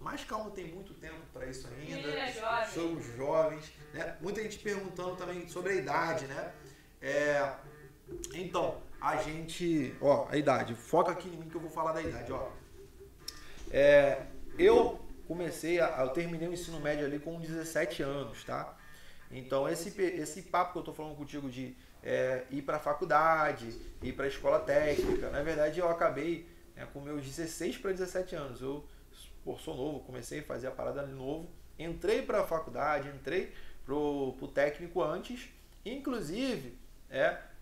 Mas calma, tem muito tempo para isso ainda. Somos jovens, né? Muita gente perguntando também sobre a idade, né? Então, a gente... Ó, a idade. Foca aqui em mim que eu vou falar da idade, ó. Eu terminei o ensino médio ali com 17 anos, tá? Então, esse papo que eu tô falando contigo de ir para a faculdade, ir para a escola técnica, na verdade eu acabei com meus 16 para 17 anos. Eu sou novo, comecei a fazer a parada de novo. entrei para a faculdade, entrei pro técnico antes, inclusive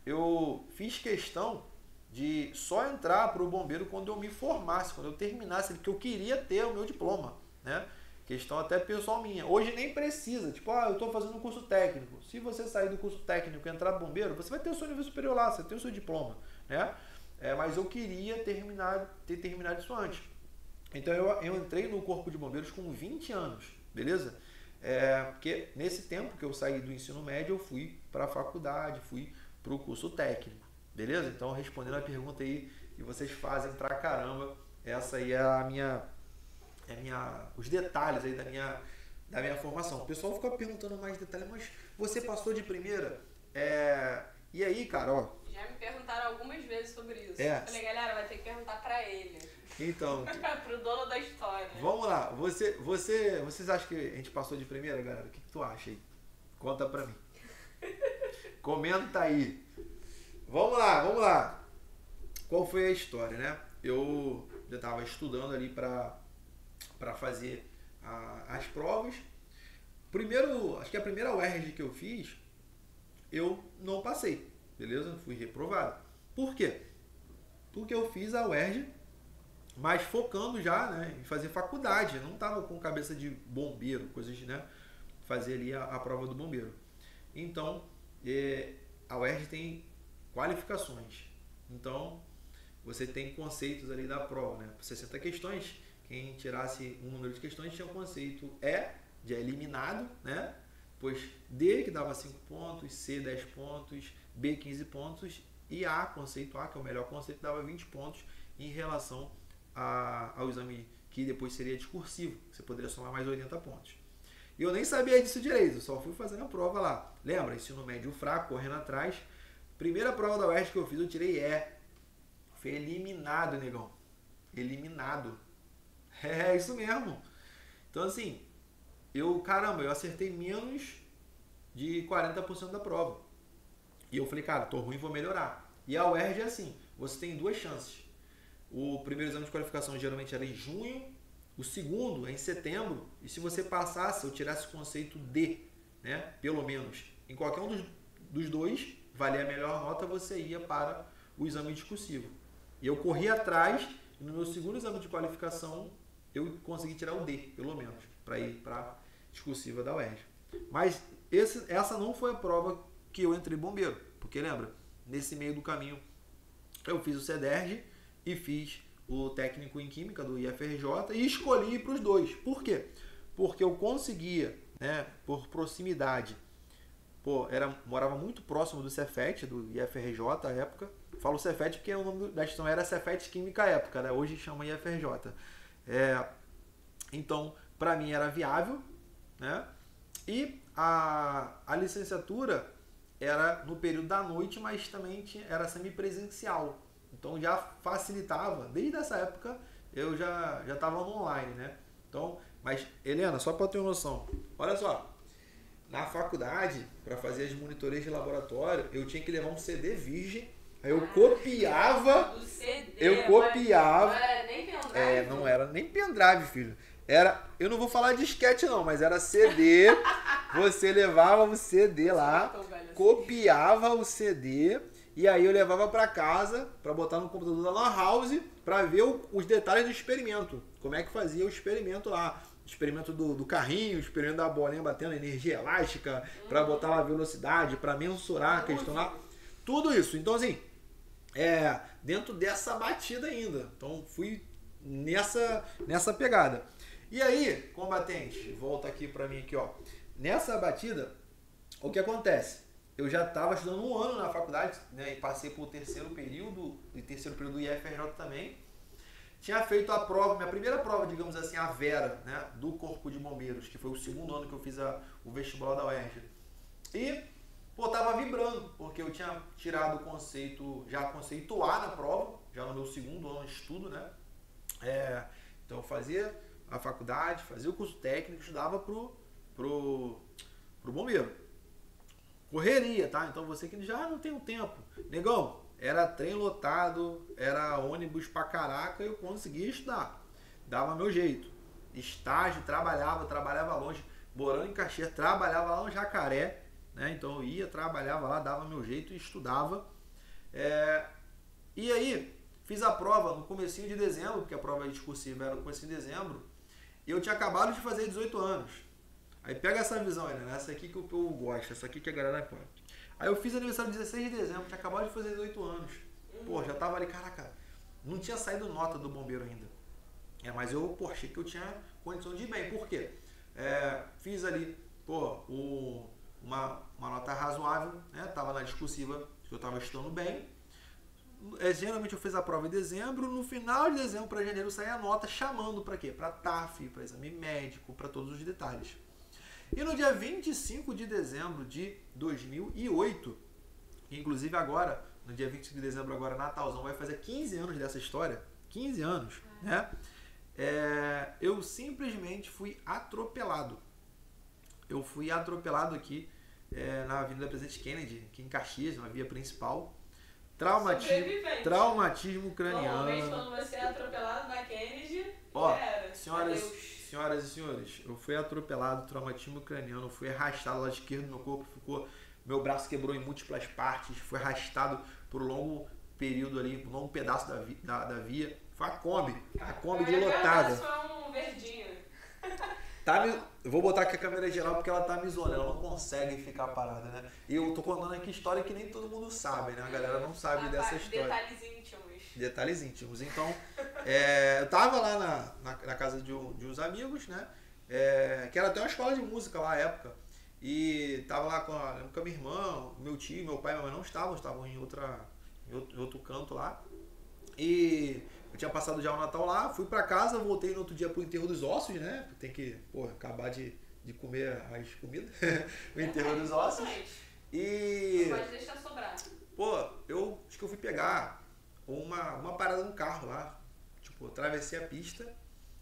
eu fiz questão de só entrar para o bombeiro quando eu me formasse, quando eu terminasse, porque eu queria ter o meu diploma, né? Questão até pessoal minha. Hoje nem precisa, tipo, eu estou fazendo um curso técnico. Se você sair do curso técnico e entrar bombeiro, você vai ter o seu nível superior lá, você tem o seu diploma, né? Mas eu queria ter terminado isso antes. Então eu entrei no corpo de bombeiros com 20 anos, beleza? Porque nesse tempo que eu saí do ensino médio, eu fui para a faculdade, fui para o curso técnico, beleza? Então, respondendo a pergunta aí que vocês fazem pra caramba, essa aí é os detalhes aí da minha formação. O pessoal fica perguntando mais detalhes, mas você passou de primeira? E aí, cara, ó. Já me perguntaram algumas vezes sobre isso. Eu falei, galera, vai ter que perguntar pra ele. Então. Pro dono da história. Vamos lá. Vocês acham que a gente passou de primeira, galera? O que tu acha aí? Conta pra mim. Comenta aí. Vamos lá. Qual foi a história, né? Eu já estava estudando ali para fazer as provas. Acho que a primeira UERJ que eu fiz, eu não passei, beleza? Fui reprovado. Por quê? Porque eu fiz a UERJ, mas focando já, né, em fazer faculdade. Eu não estava com cabeça de bombeiro, coisas de, né, fazer ali a prova do bombeiro. Então, a UERJ tem qualificações. Então, você tem conceitos ali da prova, né? 60 questões, quem tirasse um número de questões tinha o conceito de eliminado, né? Pois D, que dava 5 pontos, C, 10 pontos, B, 15 pontos, e A, conceito A, que é o melhor conceito, dava 20 pontos em relação ao exame que depois seria discursivo, você poderia somar mais 80 pontos. E eu nem sabia disso direito, eu só fui fazendo a prova lá. Lembra? Ensino médio fraco, correndo atrás. Primeira prova da UERJ que eu fiz, eu tirei Fui eliminado, negão. Eliminado. É isso mesmo. Então, assim, eu acertei menos de 40% da prova. E eu falei, cara, tô ruim, vou melhorar. E a UERJ é assim, você tem duas chances. O primeiro exame de qualificação geralmente era em junho, o segundo é em setembro, e se você passasse, eu tirasse o conceito D, né, pelo menos, em qualquer um dos dois, valia a melhor nota, você ia para o exame discursivo. E eu corri atrás, e no meu segundo exame de qualificação, eu consegui tirar o D, pelo menos, para ir para a discursiva da UERJ. Mas essa não foi a prova que eu entrei bombeiro, porque lembra, nesse meio do caminho, eu fiz o CEDERJ e fiz o técnico em Química do IFRJ e escolhi ir para os dois. Por quê? Porque eu conseguia, né, por proximidade, morava muito próximo do Cefet, do IFRJ à época. Falo Cefet porque o nome da instituição era Cefet Química à época, né? Hoje chama IFRJ. Então, para mim era viável, né? E a licenciatura era no período da noite, mas também era semipresencial. Então já facilitava, desde essa época eu já estava no online, né? Então, mas Helena, só para ter uma noção, olha só, na faculdade, para fazer as monitorias de laboratório, eu tinha que levar um CD virgem, aí eu copiava, Não era nem pendrive? Não era nem pendrive, filho. Eu não vou falar disquete não, mas era CD, você levava o CD lá, copiava o CD, e aí eu levava para casa, para botar no computador da Lan House, para ver os detalhes do experimento. Como é que fazia o experimento lá. O experimento do carrinho, o experimento da bolinha batendo energia elástica, para botar lá a velocidade, para mensurar a questão lá. Tudo isso. Então, assim, dentro dessa batida ainda. Então, fui nessa pegada. E aí, combatente, volta aqui para mim aqui, ó. Nessa batida, o que acontece? Eu já estava estudando um ano na faculdade, né, e passei por terceiro período do IFRJ também. Tinha feito a prova, minha primeira prova, digamos assim, a Vera, né, do Corpo de Bombeiros, que foi o segundo ano que eu fiz o vestibular da UERJ. E, tava vibrando, porque eu tinha tirado o conceito A na prova, já no meu segundo ano de estudo, né. Então eu fazia a faculdade, fazia o curso técnico, estudava pro bombeiro. Correria, tá? Então você que já não tem o tempo. Negão, era trem lotado, era ônibus pra caraca, eu conseguia estudar. Dava meu jeito. estágio, trabalhava longe, morando em Caxias, trabalhava lá no Jacaré, né? Então eu ia, trabalhava lá, dava meu jeito e estudava. E aí, fiz a prova no comecinho de dezembro, porque a prova discursiva era no comecinho de dezembro, e eu tinha acabado de fazer 18 anos. Aí pega essa visão aí, né? Essa aqui que o povo gosta, essa aqui que a galera põe. Aí eu fiz aniversário 16 de dezembro, tinha acabado de fazer 18 anos. Pô, já tava ali, caraca, não tinha saído nota do bombeiro ainda. Mas eu, pô, achei que eu tinha condição de ir bem. Por quê? Fiz ali, pô, uma nota razoável, né? Tava na discursiva, que eu tava estudando bem. Geralmente eu fiz a prova em dezembro, no final de dezembro para janeiro saía a nota chamando para quê? Para TAF, para exame médico, para todos os detalhes. E no dia 25 de dezembro de 2008, inclusive agora, no dia 25 de dezembro agora, Natalzão, vai fazer 15 anos dessa história, 15 anos, né? Eu simplesmente fui atropelado. Eu fui atropelado aqui na Avenida Presidente Kennedy, aqui em Caxias, na via principal. Traumatismo craniano. Normalmente quando você é atropelado na Kennedy, senhoras e senhores, eu fui atropelado, traumatismo craniano, eu fui arrastado, lado esquerdo do meu corpo meu braço quebrou em múltiplas partes, fui arrastado por um longo período ali, um longo pedaço da via. Foi a Kombi de lotada. Foi um verdinho. Eu vou botar aqui a câmera geral porque ela tá me zoando, ela não consegue ficar parada, né? E eu tô contando aqui história que nem todo mundo sabe, né? A galera não sabe dessa história. Detalhes íntimos. Então, eu tava lá na casa de uns amigos, né? Que era até uma escola de música lá na época. E tava lá com a minha irmã, meu tio, meu pai e minha mãe não estavam em outro canto lá. E eu tinha passado já o Natal lá, fui pra casa, voltei no outro dia pro enterro dos ossos, né? Tem que, acabar de comer as comidas. O enterro dos ossos. E não pode deixar sobrar. Eu acho que eu fui pegar uma parada no carro lá. Tipo, atravessei a pista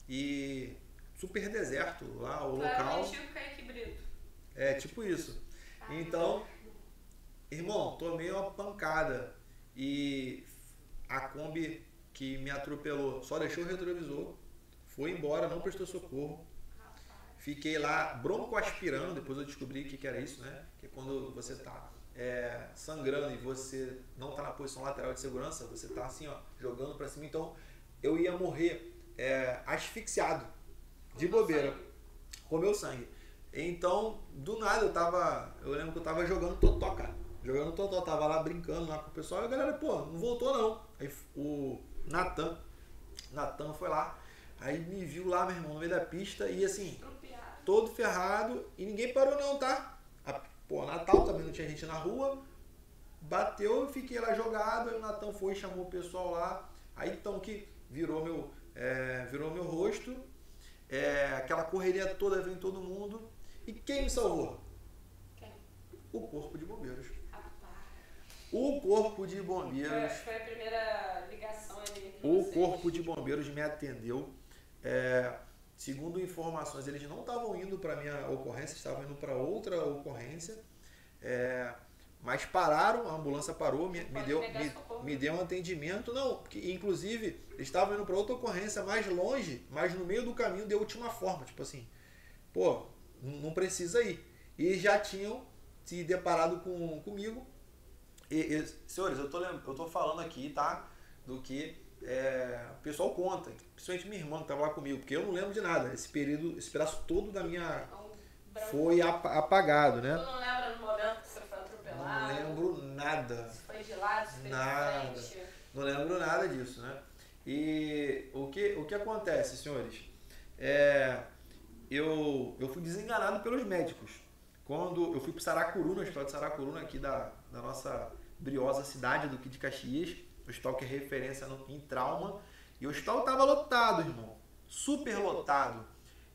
e super deserto lá, o local. Tipo Kaique Brito. Tipo isso. Então, irmão, tomei uma pancada e a Kombi que me atropelou só deixou o retrovisor, foi embora, não prestou socorro. Fiquei lá broncoaspirando, depois eu descobri o que era isso, né? Que é quando você tá sangrando e você não tá na posição lateral de segurança, você tá assim, ó, jogando pra cima. Então, eu ia morrer asfixiado, de bobeira, com meu sangue. Então, do nada, eu lembro que eu tava jogando totó, cara. Tava lá brincando lá com o pessoal e a galera, não voltou não. Aí o Natan foi lá, aí me viu lá, meu irmão, no meio da pista e assim, todo ferrado e ninguém parou não, tá? Natal também não tinha gente na rua, bateu, eu fiquei lá jogado, aí o Natan foi e chamou o pessoal lá, aí então que virou meu rosto, aquela correria toda, veio todo mundo. E quem me salvou? Quem? O Corpo de Bombeiros. Rapaz. O Corpo de Bombeiros. Foi a primeira ligação ali. O Corpo de Bombeiros me atendeu. Segundo informações, eles não estavam indo para a minha ocorrência, estavam indo para outra ocorrência. Mas pararam, a ambulância parou, me deu um atendimento. Não, porque inclusive eles estavam indo para outra ocorrência mais longe, mas no meio do caminho deu última forma. Tipo assim, não precisa ir. E já tinham se deparado comigo. Senhores, eu tô falando aqui, tá? Do que o pessoal conta, principalmente minha irmã que estava lá comigo, porque eu não lembro de nada. Esse pedaço todo da minha foi apagado, né? Tu não lembra no momento que você foi atropelado? Não lembro nada. Se foi de lado, se foi nada. de frente. Não lembro nada disso, né? E o que acontece, senhores? Eu fui desenganado pelos médicos. Quando eu fui para Saracuru, no hospital de Saracuru, aqui da nossa briosa cidade do de Caxias, o hospital que é referência em trauma, e o hospital estava lotado, irmão, super lotado.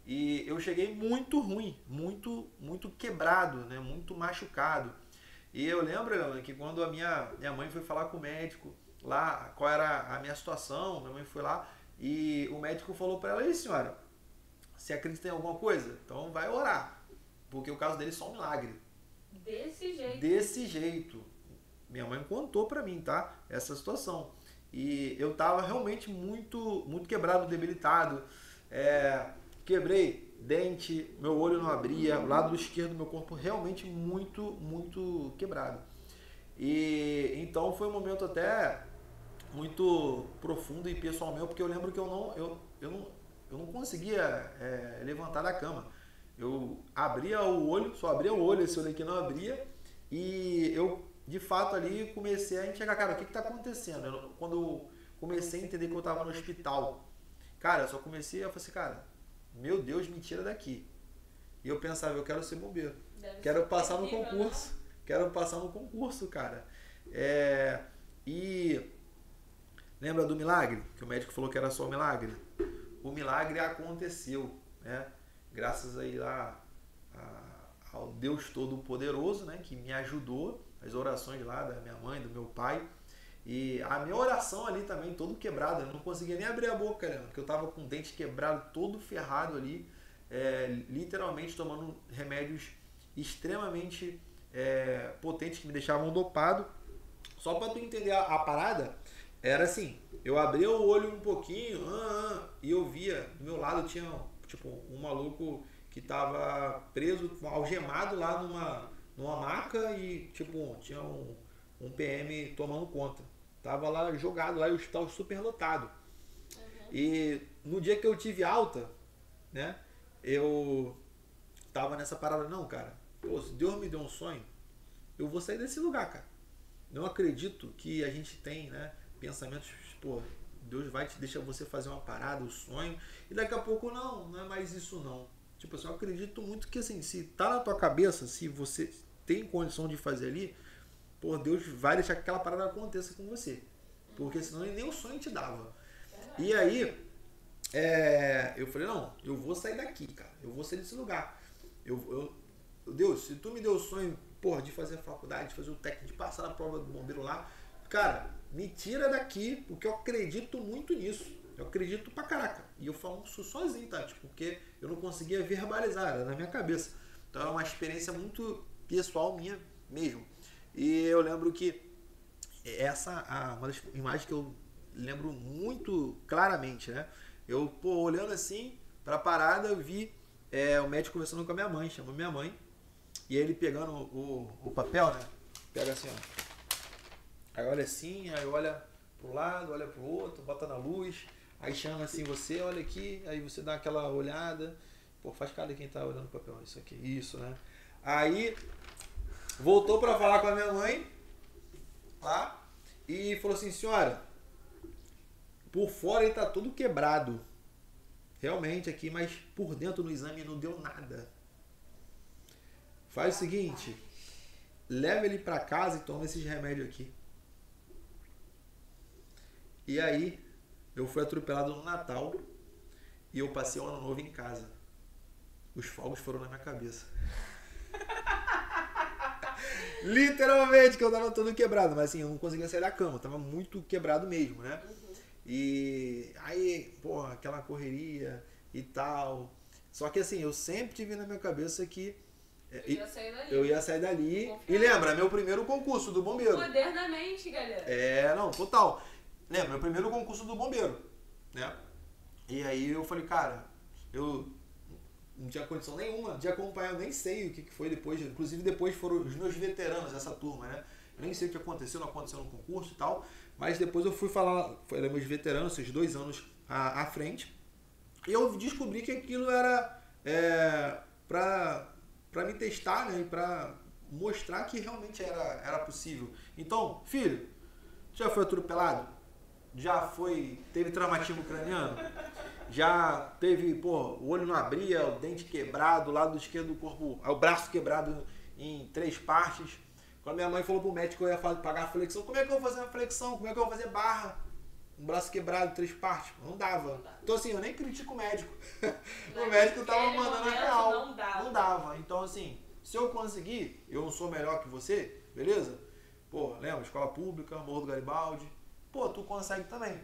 E eu cheguei muito ruim, muito quebrado, né? Muito machucado. E eu lembro que quando a minha mãe foi falar com o médico lá, qual era a minha situação, minha mãe foi lá e o médico falou para ela: "Ei, senhora, você acredita em alguma coisa? Então vai orar, porque o caso dele é só um milagre." Desse jeito. Minha mãe contou pra mim, tá? Essa situação. E eu tava realmente muito quebrado, debilitado. quebrei dente, meu olho não abria, o lado esquerdo do meu corpo realmente muito, muito quebrado. E então foi um momento até muito profundo e pessoal meu, porque eu lembro que eu não conseguia levantar da cama. Eu abria o olho, só abria o olho, esse olho aqui não abria, e eu de fato ali comecei a enxergar, cara, o que está acontecendo? Quando eu comecei a entender que eu estava no hospital, cara, eu só comecei a falar assim, cara, meu Deus, me tira daqui. E eu pensava, eu quero ser bombeiro, quero passar no concurso, quero passar no concurso, cara. E lembra do milagre? Que o médico falou que era só um milagre? O milagre aconteceu, né? Graças aí lá ao Deus Todo-Poderoso, né? Que me ajudou, as orações lá da minha mãe, do meu pai. E a minha oração ali também, todo quebrado, eu não conseguia nem abrir a boca, né? Porque eu tava com o dente quebrado, todo ferrado ali, literalmente tomando remédios extremamente potentes que me deixavam dopado. Só para tu entender a parada, era assim, eu abria o olho um pouquinho e eu via, do meu lado tinha tipo um maluco que tava preso, algemado lá numa maca e tipo, tinha um PM tomando conta. Tava lá jogado lá e o hospital super lotado. Uhum. E no dia que eu tive alta, né, eu tava nessa parada, não, cara, pô, se Deus me deu um sonho, eu vou sair desse lugar, cara. Não acredito que a gente tem, né, pensamentos, pô, Deus vai te deixar você fazer uma parada, um sonho, e daqui a pouco não é mais isso não. Tipo assim, eu acredito muito que assim, se tá na tua cabeça, se você tem condição de fazer ali, pô, Deus vai deixar que aquela parada aconteça com você. Porque senão nem o sonho te dava. E aí, eu falei, não, eu vou sair daqui, cara. Eu vou sair desse lugar. Deus, se tu me deu o sonho, porra, de fazer a faculdade, de fazer o técnico, de passar na prova do bombeiro lá, cara, me tira daqui, porque eu acredito muito nisso. Eu acredito pra caraca. E eu falo isso sozinho, tá? Tipo, porque eu não conseguia verbalizar, era na minha cabeça. Então é uma experiência muito pessoal minha mesmo. E eu lembro que uma das imagens que eu lembro muito claramente, né? Eu, pô, olhando assim pra parada, eu vi o médico conversando com a minha mãe, chamou minha mãe, e ele pegando o papel, né? Pega assim, ó. Aí olha assim, aí olha pro lado, olha pro outro, bota na luz, aí chama assim você, olha aqui, aí você dá aquela olhada, pô, faz cara de quem tá olhando o papel, isso aqui, isso, né? Aí voltou para falar com a minha mãe lá e falou assim, senhora, por fora ele tá todo quebrado, realmente aqui, mas por dentro no exame não deu nada. Faz o seguinte, leva ele para casa e toma esses remédios aqui. E aí eu fui atropelado no Natal e eu passei o ano novo em casa. Os fogos foram na minha cabeça. Literalmente, que eu tava todo quebrado, mas assim, eu não conseguia sair da cama, eu tava muito quebrado mesmo, né? Uhum. E aí, porra, aquela correria e tal. Só que assim, eu sempre tive na minha cabeça que eu ia sair dali. E lembra, meu primeiro concurso do bombeiro. Modernamente, galera. Não, total. Lembra, meu primeiro concurso do bombeiro, né? E aí eu falei, cara, eu não tinha condição nenhuma de acompanhar, eu nem sei o que foi depois, inclusive depois foram os meus veteranos dessa turma, né? Eu nem sei o que aconteceu, não aconteceu no concurso e tal, mas depois eu fui falar, foram meus veteranos, esses 2 anos à frente, e eu descobri que aquilo era pra me testar, né? E pra mostrar que realmente era possível. Então, filho, já foi atropelado? Já teve traumatismo craniano? Já teve, pô, o olho não abria, o dente quebrado, o lado esquerdo do corpo, o braço quebrado em 3 partes. Quando minha mãe falou pro médico que eu ia pagar a flexão, como é que eu vou fazer uma flexão? Como é que eu vou fazer barra? Um braço quebrado, 3 partes? Não dava. Então assim, eu nem critico o médico. O médico tava mandando a real. Não dava. Então assim, se eu conseguir, eu não sou melhor que você, beleza? Pô, lembra? Escola pública, Morro do Garibaldi. Pô, tu consegue também.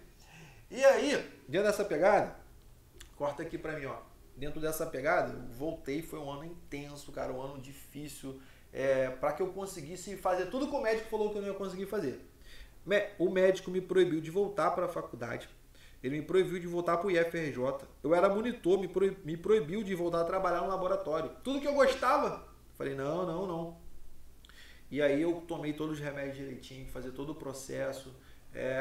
E aí, dentro dessa pegada, corta aqui pra mim, ó. Dentro dessa pegada, eu voltei, foi um ano intenso, cara, um ano difícil, para que eu conseguisse fazer tudo que o médico falou que eu não ia conseguir fazer. O médico me proibiu de voltar para a faculdade. ele me proibiu de voltar para o IFRJ. Eu era monitor, me proibiu de voltar a trabalhar no laboratório. Tudo que eu gostava, falei, não. E aí eu tomei todos os remédios direitinho, fazer todo o processo.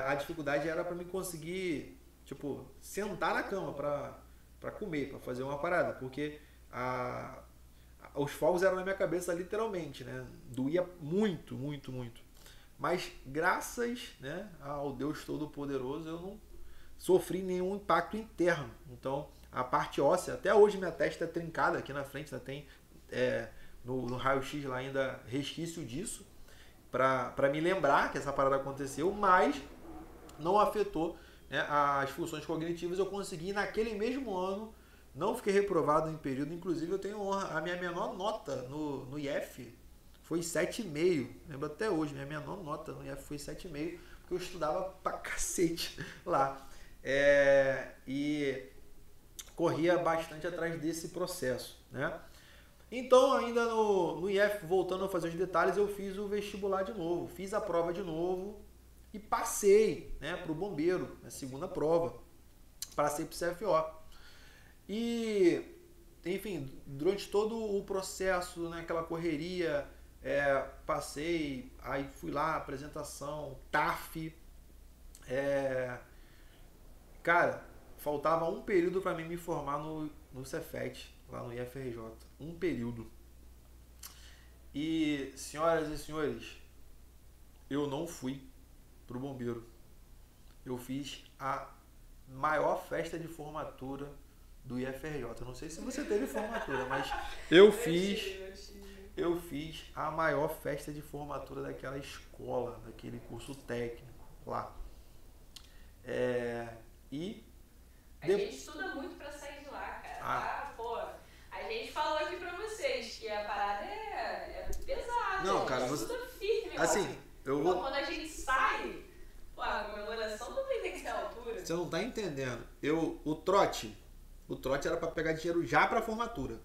A dificuldade era para mim conseguir, tipo, sentar na cama para comer, para fazer uma parada, porque os fogos eram na minha cabeça literalmente, né? Doía muito. Mas graças, né, ao Deus Todo-Poderoso eu não sofri nenhum impacto interno. Então a parte óssea, até hoje minha testa é trincada aqui na frente, ainda tem no raio-x lá ainda resquício disso, para me lembrar que essa parada aconteceu, mas não afetou, né, as funções cognitivas. Eu consegui naquele mesmo ano, não fiquei reprovado em período, inclusive eu tenho honra, a minha menor nota no IF foi 7,5, lembro até hoje, minha menor nota no IF foi 7,5, porque eu estudava pra cacete lá. E corria bastante atrás desse processo, né? Então, ainda no IF, voltando a fazer os detalhes, eu fiz o vestibular de novo, fiz a prova de novo e passei, né, para o bombeiro, na segunda prova, passei para o CFO. E, enfim, durante todo o processo, né, aquela correria, passei, aí fui lá, apresentação, TAF, cara, faltava um período para mim me formar no Cefet, lá no IFRJ, um período. E, senhoras e senhores, eu não fui pro bombeiro. Eu fiz a maior festa de formatura do IFRJ. Eu não sei se você teve formatura, mas eu fiz a maior festa de formatura daquela escola, daquele curso técnico lá. A gente estuda muito pra sair de lá, cara. A gente falou aqui pra vocês que a parada é pesada. Não, cara, você estuda firme. Assim, quando a gente sai, a comemoração também tem que ser à altura. Você não tá entendendo. O trote era pra pegar dinheiro já pra formatura.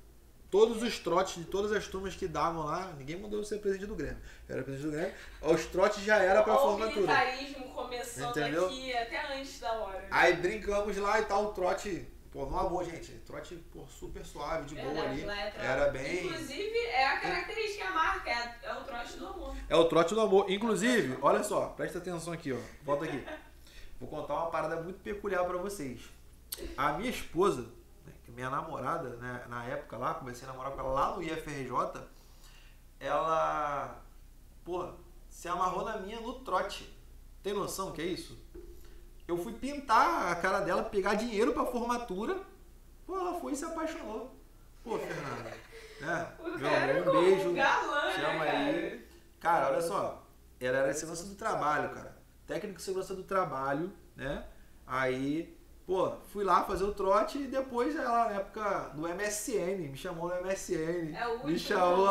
Todos os trotes de todas as turmas que davam lá, ninguém mandou eu ser presidente do Grêmio. Eu era presidente do Grêmio, os trotes já era pra formatura. O militarismo começando, entendeu? Aqui até antes da hora. Aí brincamos lá e tal, o trote, no amor, gente. Trote, super suave, de boa ali. Era bem... Inclusive, é a característica, a marca, é o trote do amor. É o trote do amor. Inclusive, olha só, presta atenção aqui, ó. Volta aqui. Vou contar uma parada muito peculiar pra vocês. A minha esposa, minha namorada, né, na época lá, comecei a namorar com ela lá no IFRJ, ela, se amarrou na minha no trote. Tem noção do que é isso? Eu fui pintar a cara dela, pegar dinheiro pra formatura, ela foi e se apaixonou. Fernanda, né? Um beijo, galã, chama aí. Cara, olha só, ela era de segurança do trabalho, cara. Técnico de segurança do trabalho, né? Aí... fui lá fazer o trote e depois ela, na época do MSN, me chamou no MSN. Me chamou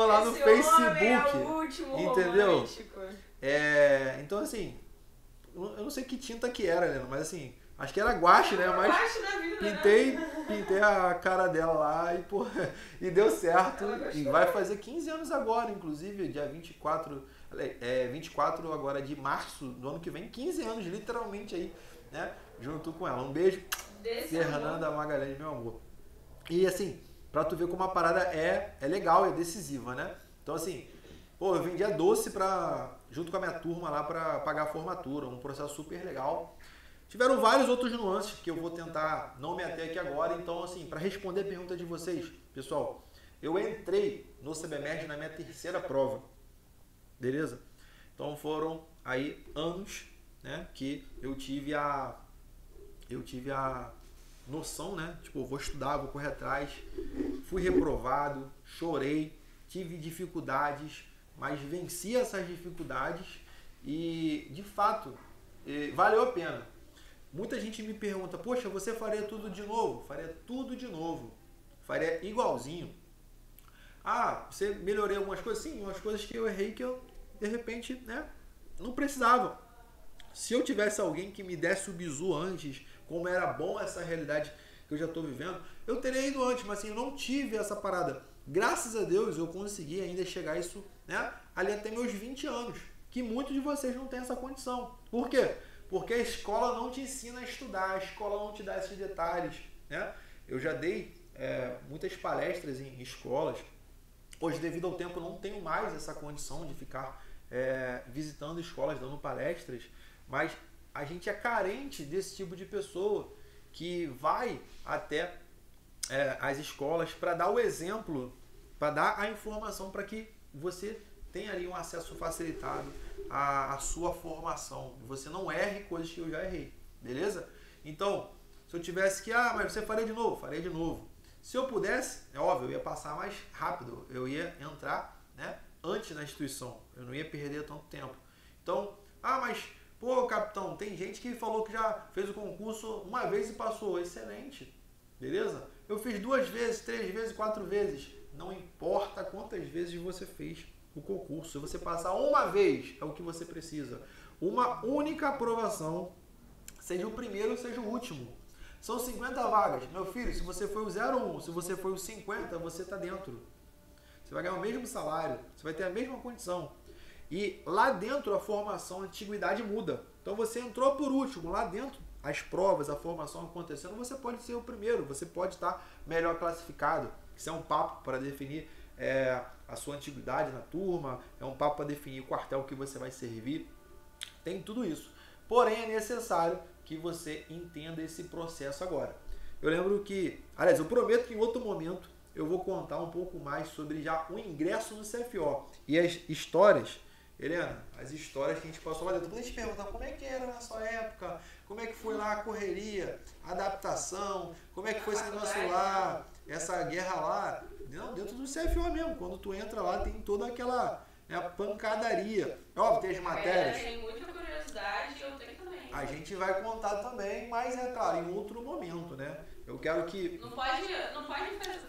lá no Facebook. É o último entendeu? Romântico. Então, assim, eu não sei que tinta que era, Helena, mas assim, acho que era guache, né? Mas pintei a cara dela lá e deu certo. E vai fazer 15 anos agora, inclusive, dia 24 agora de março do ano que vem, 15 anos, literalmente aí. Né? Junto com ela. Um beijo, Fernanda Magalhães, meu amor. E assim, pra tu ver como a parada é legal, é decisiva, né? Então assim, eu vendia doce junto com a minha turma lá pra pagar a formatura, um processo super legal. Tiveram vários outros nuances que eu vou tentar não me ater aqui agora. Então assim, pra responder a pergunta de vocês, pessoal, eu entrei no CBMERG na minha terceira prova, beleza? Então foram aí anos, né, que eu tive a noção, né, tipo, vou estudar, vou correr atrás. Fui reprovado, chorei, tive dificuldades, mas venci essas dificuldades e, de fato, valeu a pena. Muita gente me pergunta, poxa, você faria tudo de novo? Faria tudo de novo, faria igualzinho. Você melhorou algumas coisas? Sim, umas coisas que eu errei que eu, de repente, né, não precisava. Se eu tivesse alguém que me desse o bizu antes, como era bom essa realidade que eu já estou vivendo, eu teria ido antes, mas assim, eu não tive essa parada. Graças a Deus eu consegui ainda chegar isso, né, ali até meus 20 anos, que muitos de vocês não têm essa condição. Por quê? Porque a escola não te ensina a estudar, a escola não te dá esses detalhes, né? Eu já dei muitas palestras em escolas. Hoje, devido ao tempo, não tenho mais essa condição de ficar visitando escolas, dando palestras, mas a gente é carente desse tipo de pessoa que vai até as escolas para dar o exemplo, para dar a informação para que você tenha ali um acesso facilitado à sua formação. Você não erre coisas que eu já errei, beleza? Então, se eu tivesse que, mas você faria de novo? Faria de novo. Se eu pudesse, é óbvio, eu ia passar mais rápido, eu ia entrar, né, antes na instituição, eu não ia perder tanto tempo. Então, mas, pô, capitão, tem gente que falou que já fez o concurso uma vez e passou, excelente, beleza? Eu fiz 2 vezes, 3 vezes, 4 vezes, não importa quantas vezes você fez o concurso, se você passar uma vez, é o que você precisa. Uma única aprovação, seja o primeiro, seja o último. São 50 vagas. Meu filho, se você foi o 01, se você foi o 50, você está dentro. Você vai ganhar o mesmo salário, você vai ter a mesma condição. E lá dentro a formação, a antiguidade muda. Então você entrou por último, lá dentro as provas, a formação acontecendo, você pode ser o primeiro, você pode estar melhor classificado. Isso é um papo para definir a sua antiguidade na turma, é um papo para definir o quartel que você vai servir. Tem tudo isso. Porém, é necessário que você entenda esse processo agora. Eu lembro que, aliás, eu prometo que em outro momento eu vou contar um pouco mais sobre já o ingresso no CFO e as histórias, Helena, as histórias que a gente passou lá dentro. Depois a gente pergunta como é que era na sua época, como é que foi lá a correria, a adaptação, como é que foi esse negócio lá, essa guerra lá. Não, dentro do CFO mesmo, quando tu entra lá tem toda aquela pancadaria. Óbvio, tem as matérias. Tem muita curiosidade, eu tenho também. A gente vai contar também, mas é claro, em outro momento, né? Eu quero que... Não pode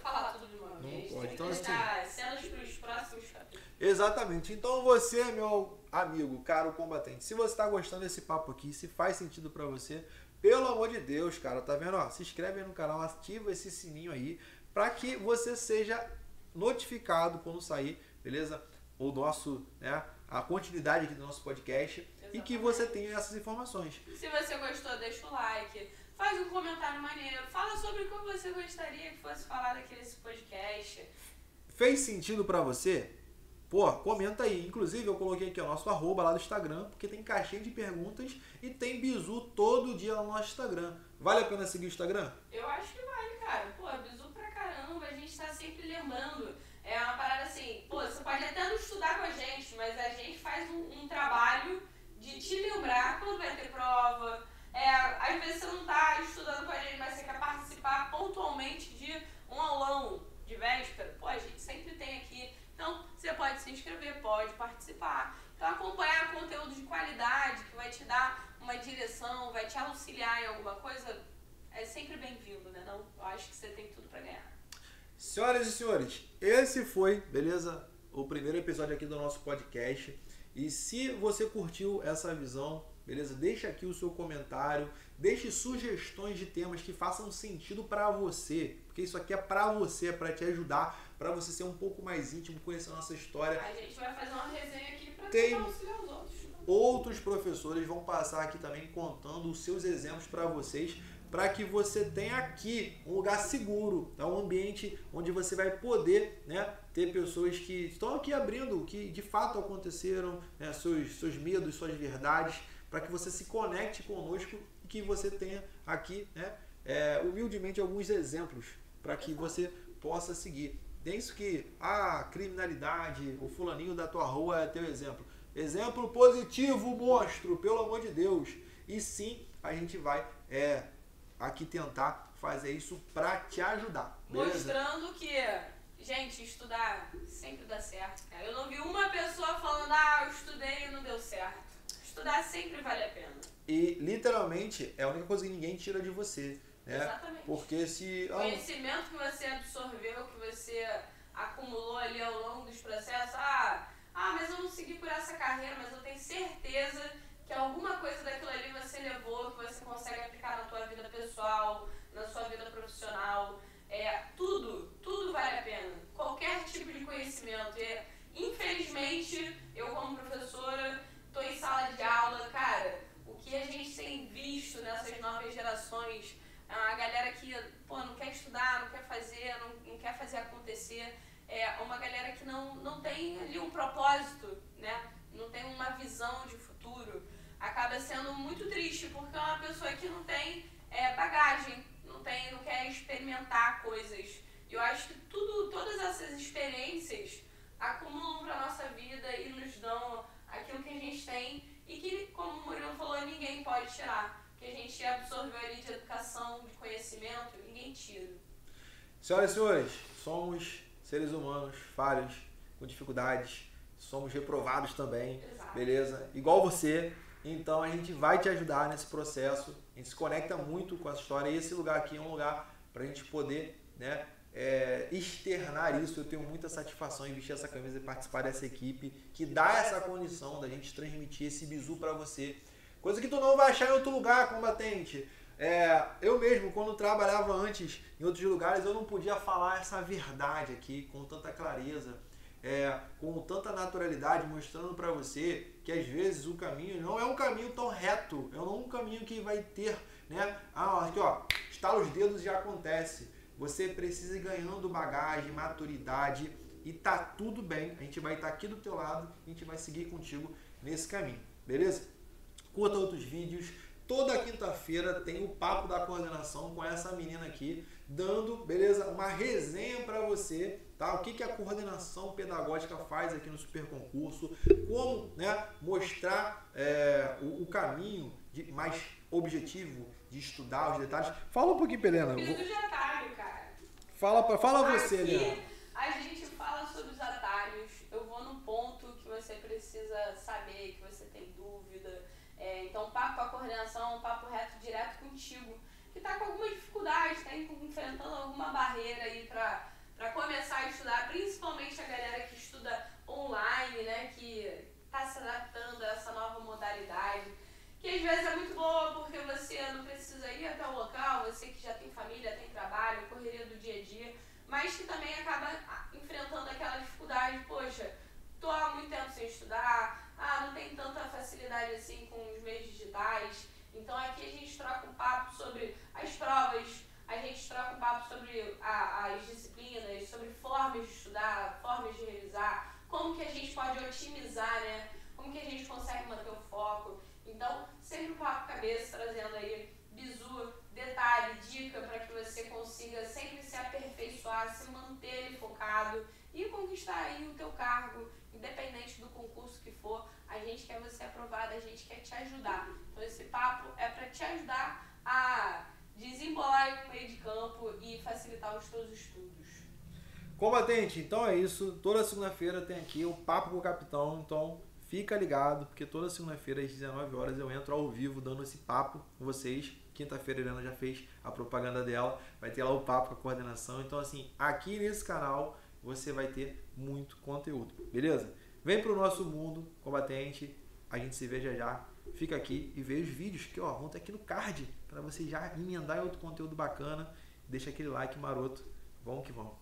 falar tudo de uma vez. Não pode. Então, deixar cenas para os próximos capítulos. Exatamente. Então você, meu amigo, caro combatente, se você está gostando desse papo aqui, se faz sentido para você, pelo amor de Deus, cara, tá vendo? Ó, se inscreve aí no canal, ativa esse sininho aí, para que você seja notificado quando sair, beleza? O nosso, né, a continuidade aqui do nosso podcast. Exatamente. E que você tenha essas informações. Se você gostou, deixa o like, faz um comentário maneiro, fala sobre como você gostaria que fosse falado aqui nesse podcast. Fez sentido pra você? Pô, comenta aí. Inclusive, eu coloquei aqui o nosso @ lá do Instagram, porque tem caixinha de perguntas e tem bizu todo dia lá no nosso Instagram. Vale a pena seguir o Instagram? Eu acho que vale, cara. Pô, bizu pra caramba, a gente tá sempre lembrando. É uma parada assim, pô, você pode até não estudar com a gente, mas a gente faz um trabalho de te lembrar quando vai ter prova. Às vezes você não tá estudando com a gente, mas você quer participar pontualmente de um aulão de véspera. Pô, a gente sempre tem aqui. Então, você pode se inscrever, pode participar. Então, acompanhar conteúdo de qualidade, que vai te dar uma direção, vai te auxiliar em alguma coisa, é sempre bem-vindo, né? Não, eu acho que você tem tudo pra ganhar. Senhoras e senhores, esse foi, beleza? O primeiro episódio aqui do nosso podcast. E se você curtiu essa visão, beleza? Deixa aqui o seu comentário, deixe sugestões de temas que façam sentido para você, porque isso aqui é para você, é para te ajudar, para você ser um pouco mais íntimo, conhecer a nossa história. A gente vai fazer uma resenha aqui para tentar auxiliar os outros. Outros professores vão passar aqui também contando os seus exemplos para vocês, para que você tenha aqui um lugar seguro, um ambiente onde você vai poder, né, ter pessoas que estão aqui abrindo, que de fato aconteceram, né, seus medos, suas verdades, para que você se conecte conosco e que você tenha aqui, né, humildemente alguns exemplos para que você possa seguir. Tem isso que a criminalidade, o fulaninho da tua rua é teu exemplo. Exemplo positivo, monstro, pelo amor de Deus. E sim, a gente vai aqui tentar fazer isso para te ajudar. Beleza? Mostrando que, gente, estudar sempre dá certo, cara. Eu não vi uma pessoa falando, eu estudei e não deu certo. Estudar sempre vale a pena. E, literalmente, é a única coisa que ninguém tira de você. Né? Exatamente. Porque se... Conhecimento que você absorveu, que você acumulou ali ao longo dos processos, mas eu não segui por essa carreira, mas eu tenho certeza que alguma coisa daquilo ali você levou, que você consegue aplicar na tua vida pessoal, na sua vida profissional. Tudo vale a pena. Qualquer tipo de conhecimento. Infelizmente, eu como professora, estou em sala de aula, cara, o que a gente novas gerações, a galera que não quer estudar, não quer fazer acontecer, uma galera que não tem ali um propósito, né? Não tem uma visão de futuro, acaba sendo muito triste, porque é uma pessoa que não tem bagagem, não quer experimentar coisas. E eu acho que todas essas experiências acumulam para nossa vida e nos dão aquilo que a gente tem e que, como o Murilo falou, ninguém pode tirar. Que a gente absorveu ali de educação, de conhecimento, ninguém tira. Senhoras e senhores, somos seres humanos falhos, com dificuldades, somos reprovados também, Exato. Beleza? Igual você, então a gente vai te ajudar nesse processo, a gente se conecta muito com essa história e esse lugar aqui é um lugar para a gente poder, né, externar isso. Eu tenho muita satisfação em vestir essa camisa e participar dessa equipe que dá essa condição da gente transmitir esse bizu para você. Coisa que tu não vai achar em outro lugar, combatente. Eu mesmo, quando trabalhava antes em outros lugares, eu não podia falar essa verdade aqui com tanta clareza, com tanta naturalidade, mostrando para você que às vezes o caminho não é um caminho tão reto, é um caminho que vai ter, né? Aqui ó, estala os dedos e já acontece. Você precisa ir ganhando bagagem, maturidade e tá tudo bem. A gente vai estar aqui do teu lado, a gente vai seguir contigo nesse caminho, beleza? Curta outros vídeos. Toda quinta-feira tem o Papo da Coordenação com essa menina aqui, dando, beleza, uma resenha para você, tá? O que a coordenação pedagógica faz aqui no Super Concurso, como, né, mostrar o caminho mais objetivo de estudar os detalhes. Fala um pouquinho, Helena. Filho de atalho, cara. Fala você, Helena. Aqui a gente fala sobre os atalhos, eu vou no ponto que você precisa saber, que você tem dúvida. Então, papo com a coordenação, um papo reto, direto contigo, que está com alguma dificuldade, está enfrentando alguma barreira aí para começar a estudar, principalmente a galera que estuda online, né, que está se adaptando a essa nova modalidade, que às vezes é muito boa porque você não precisa ir até o local, você que já tem família, tem trabalho, correria do dia a dia, mas que também acaba enfrentando aquela dificuldade, poxa, tô há muito tempo sem estudar, não tem tanta facilidade assim com os meios digitais. Então aqui a gente troca um papo sobre as provas, a gente troca um papo sobre as disciplinas, sobre formas de estudar, formas de revisar, como que a gente pode otimizar, né? Como que a gente consegue manter o foco. Então, sempre um papo cabeça, trazendo aí bizu, detalhe, dica para que você consiga sempre se aperfeiçoar, se manter focado e conquistar aí o teu cargo, independente do concurso que for. A gente quer você aprovado, a gente quer te ajudar. Então esse papo é para te ajudar a desembolar no meio de campo e facilitar os teus estudos. Combatente, então é isso. Toda segunda-feira tem aqui o Papo com o Capitão, então fica ligado, porque toda segunda-feira às 19 horas eu entro ao vivo dando esse papo com vocês. Quinta-feira a Helena já fez a propaganda dela, vai ter lá o Papo com a Coordenação. Então assim, aqui nesse canal você vai ter muito conteúdo, beleza? Vem pro nosso mundo, combatente, a gente se vê já. Fica aqui e vê os vídeos que vão estar aqui no card, para você já emendar em outro conteúdo bacana. Deixa aquele like maroto, vamos que vamos.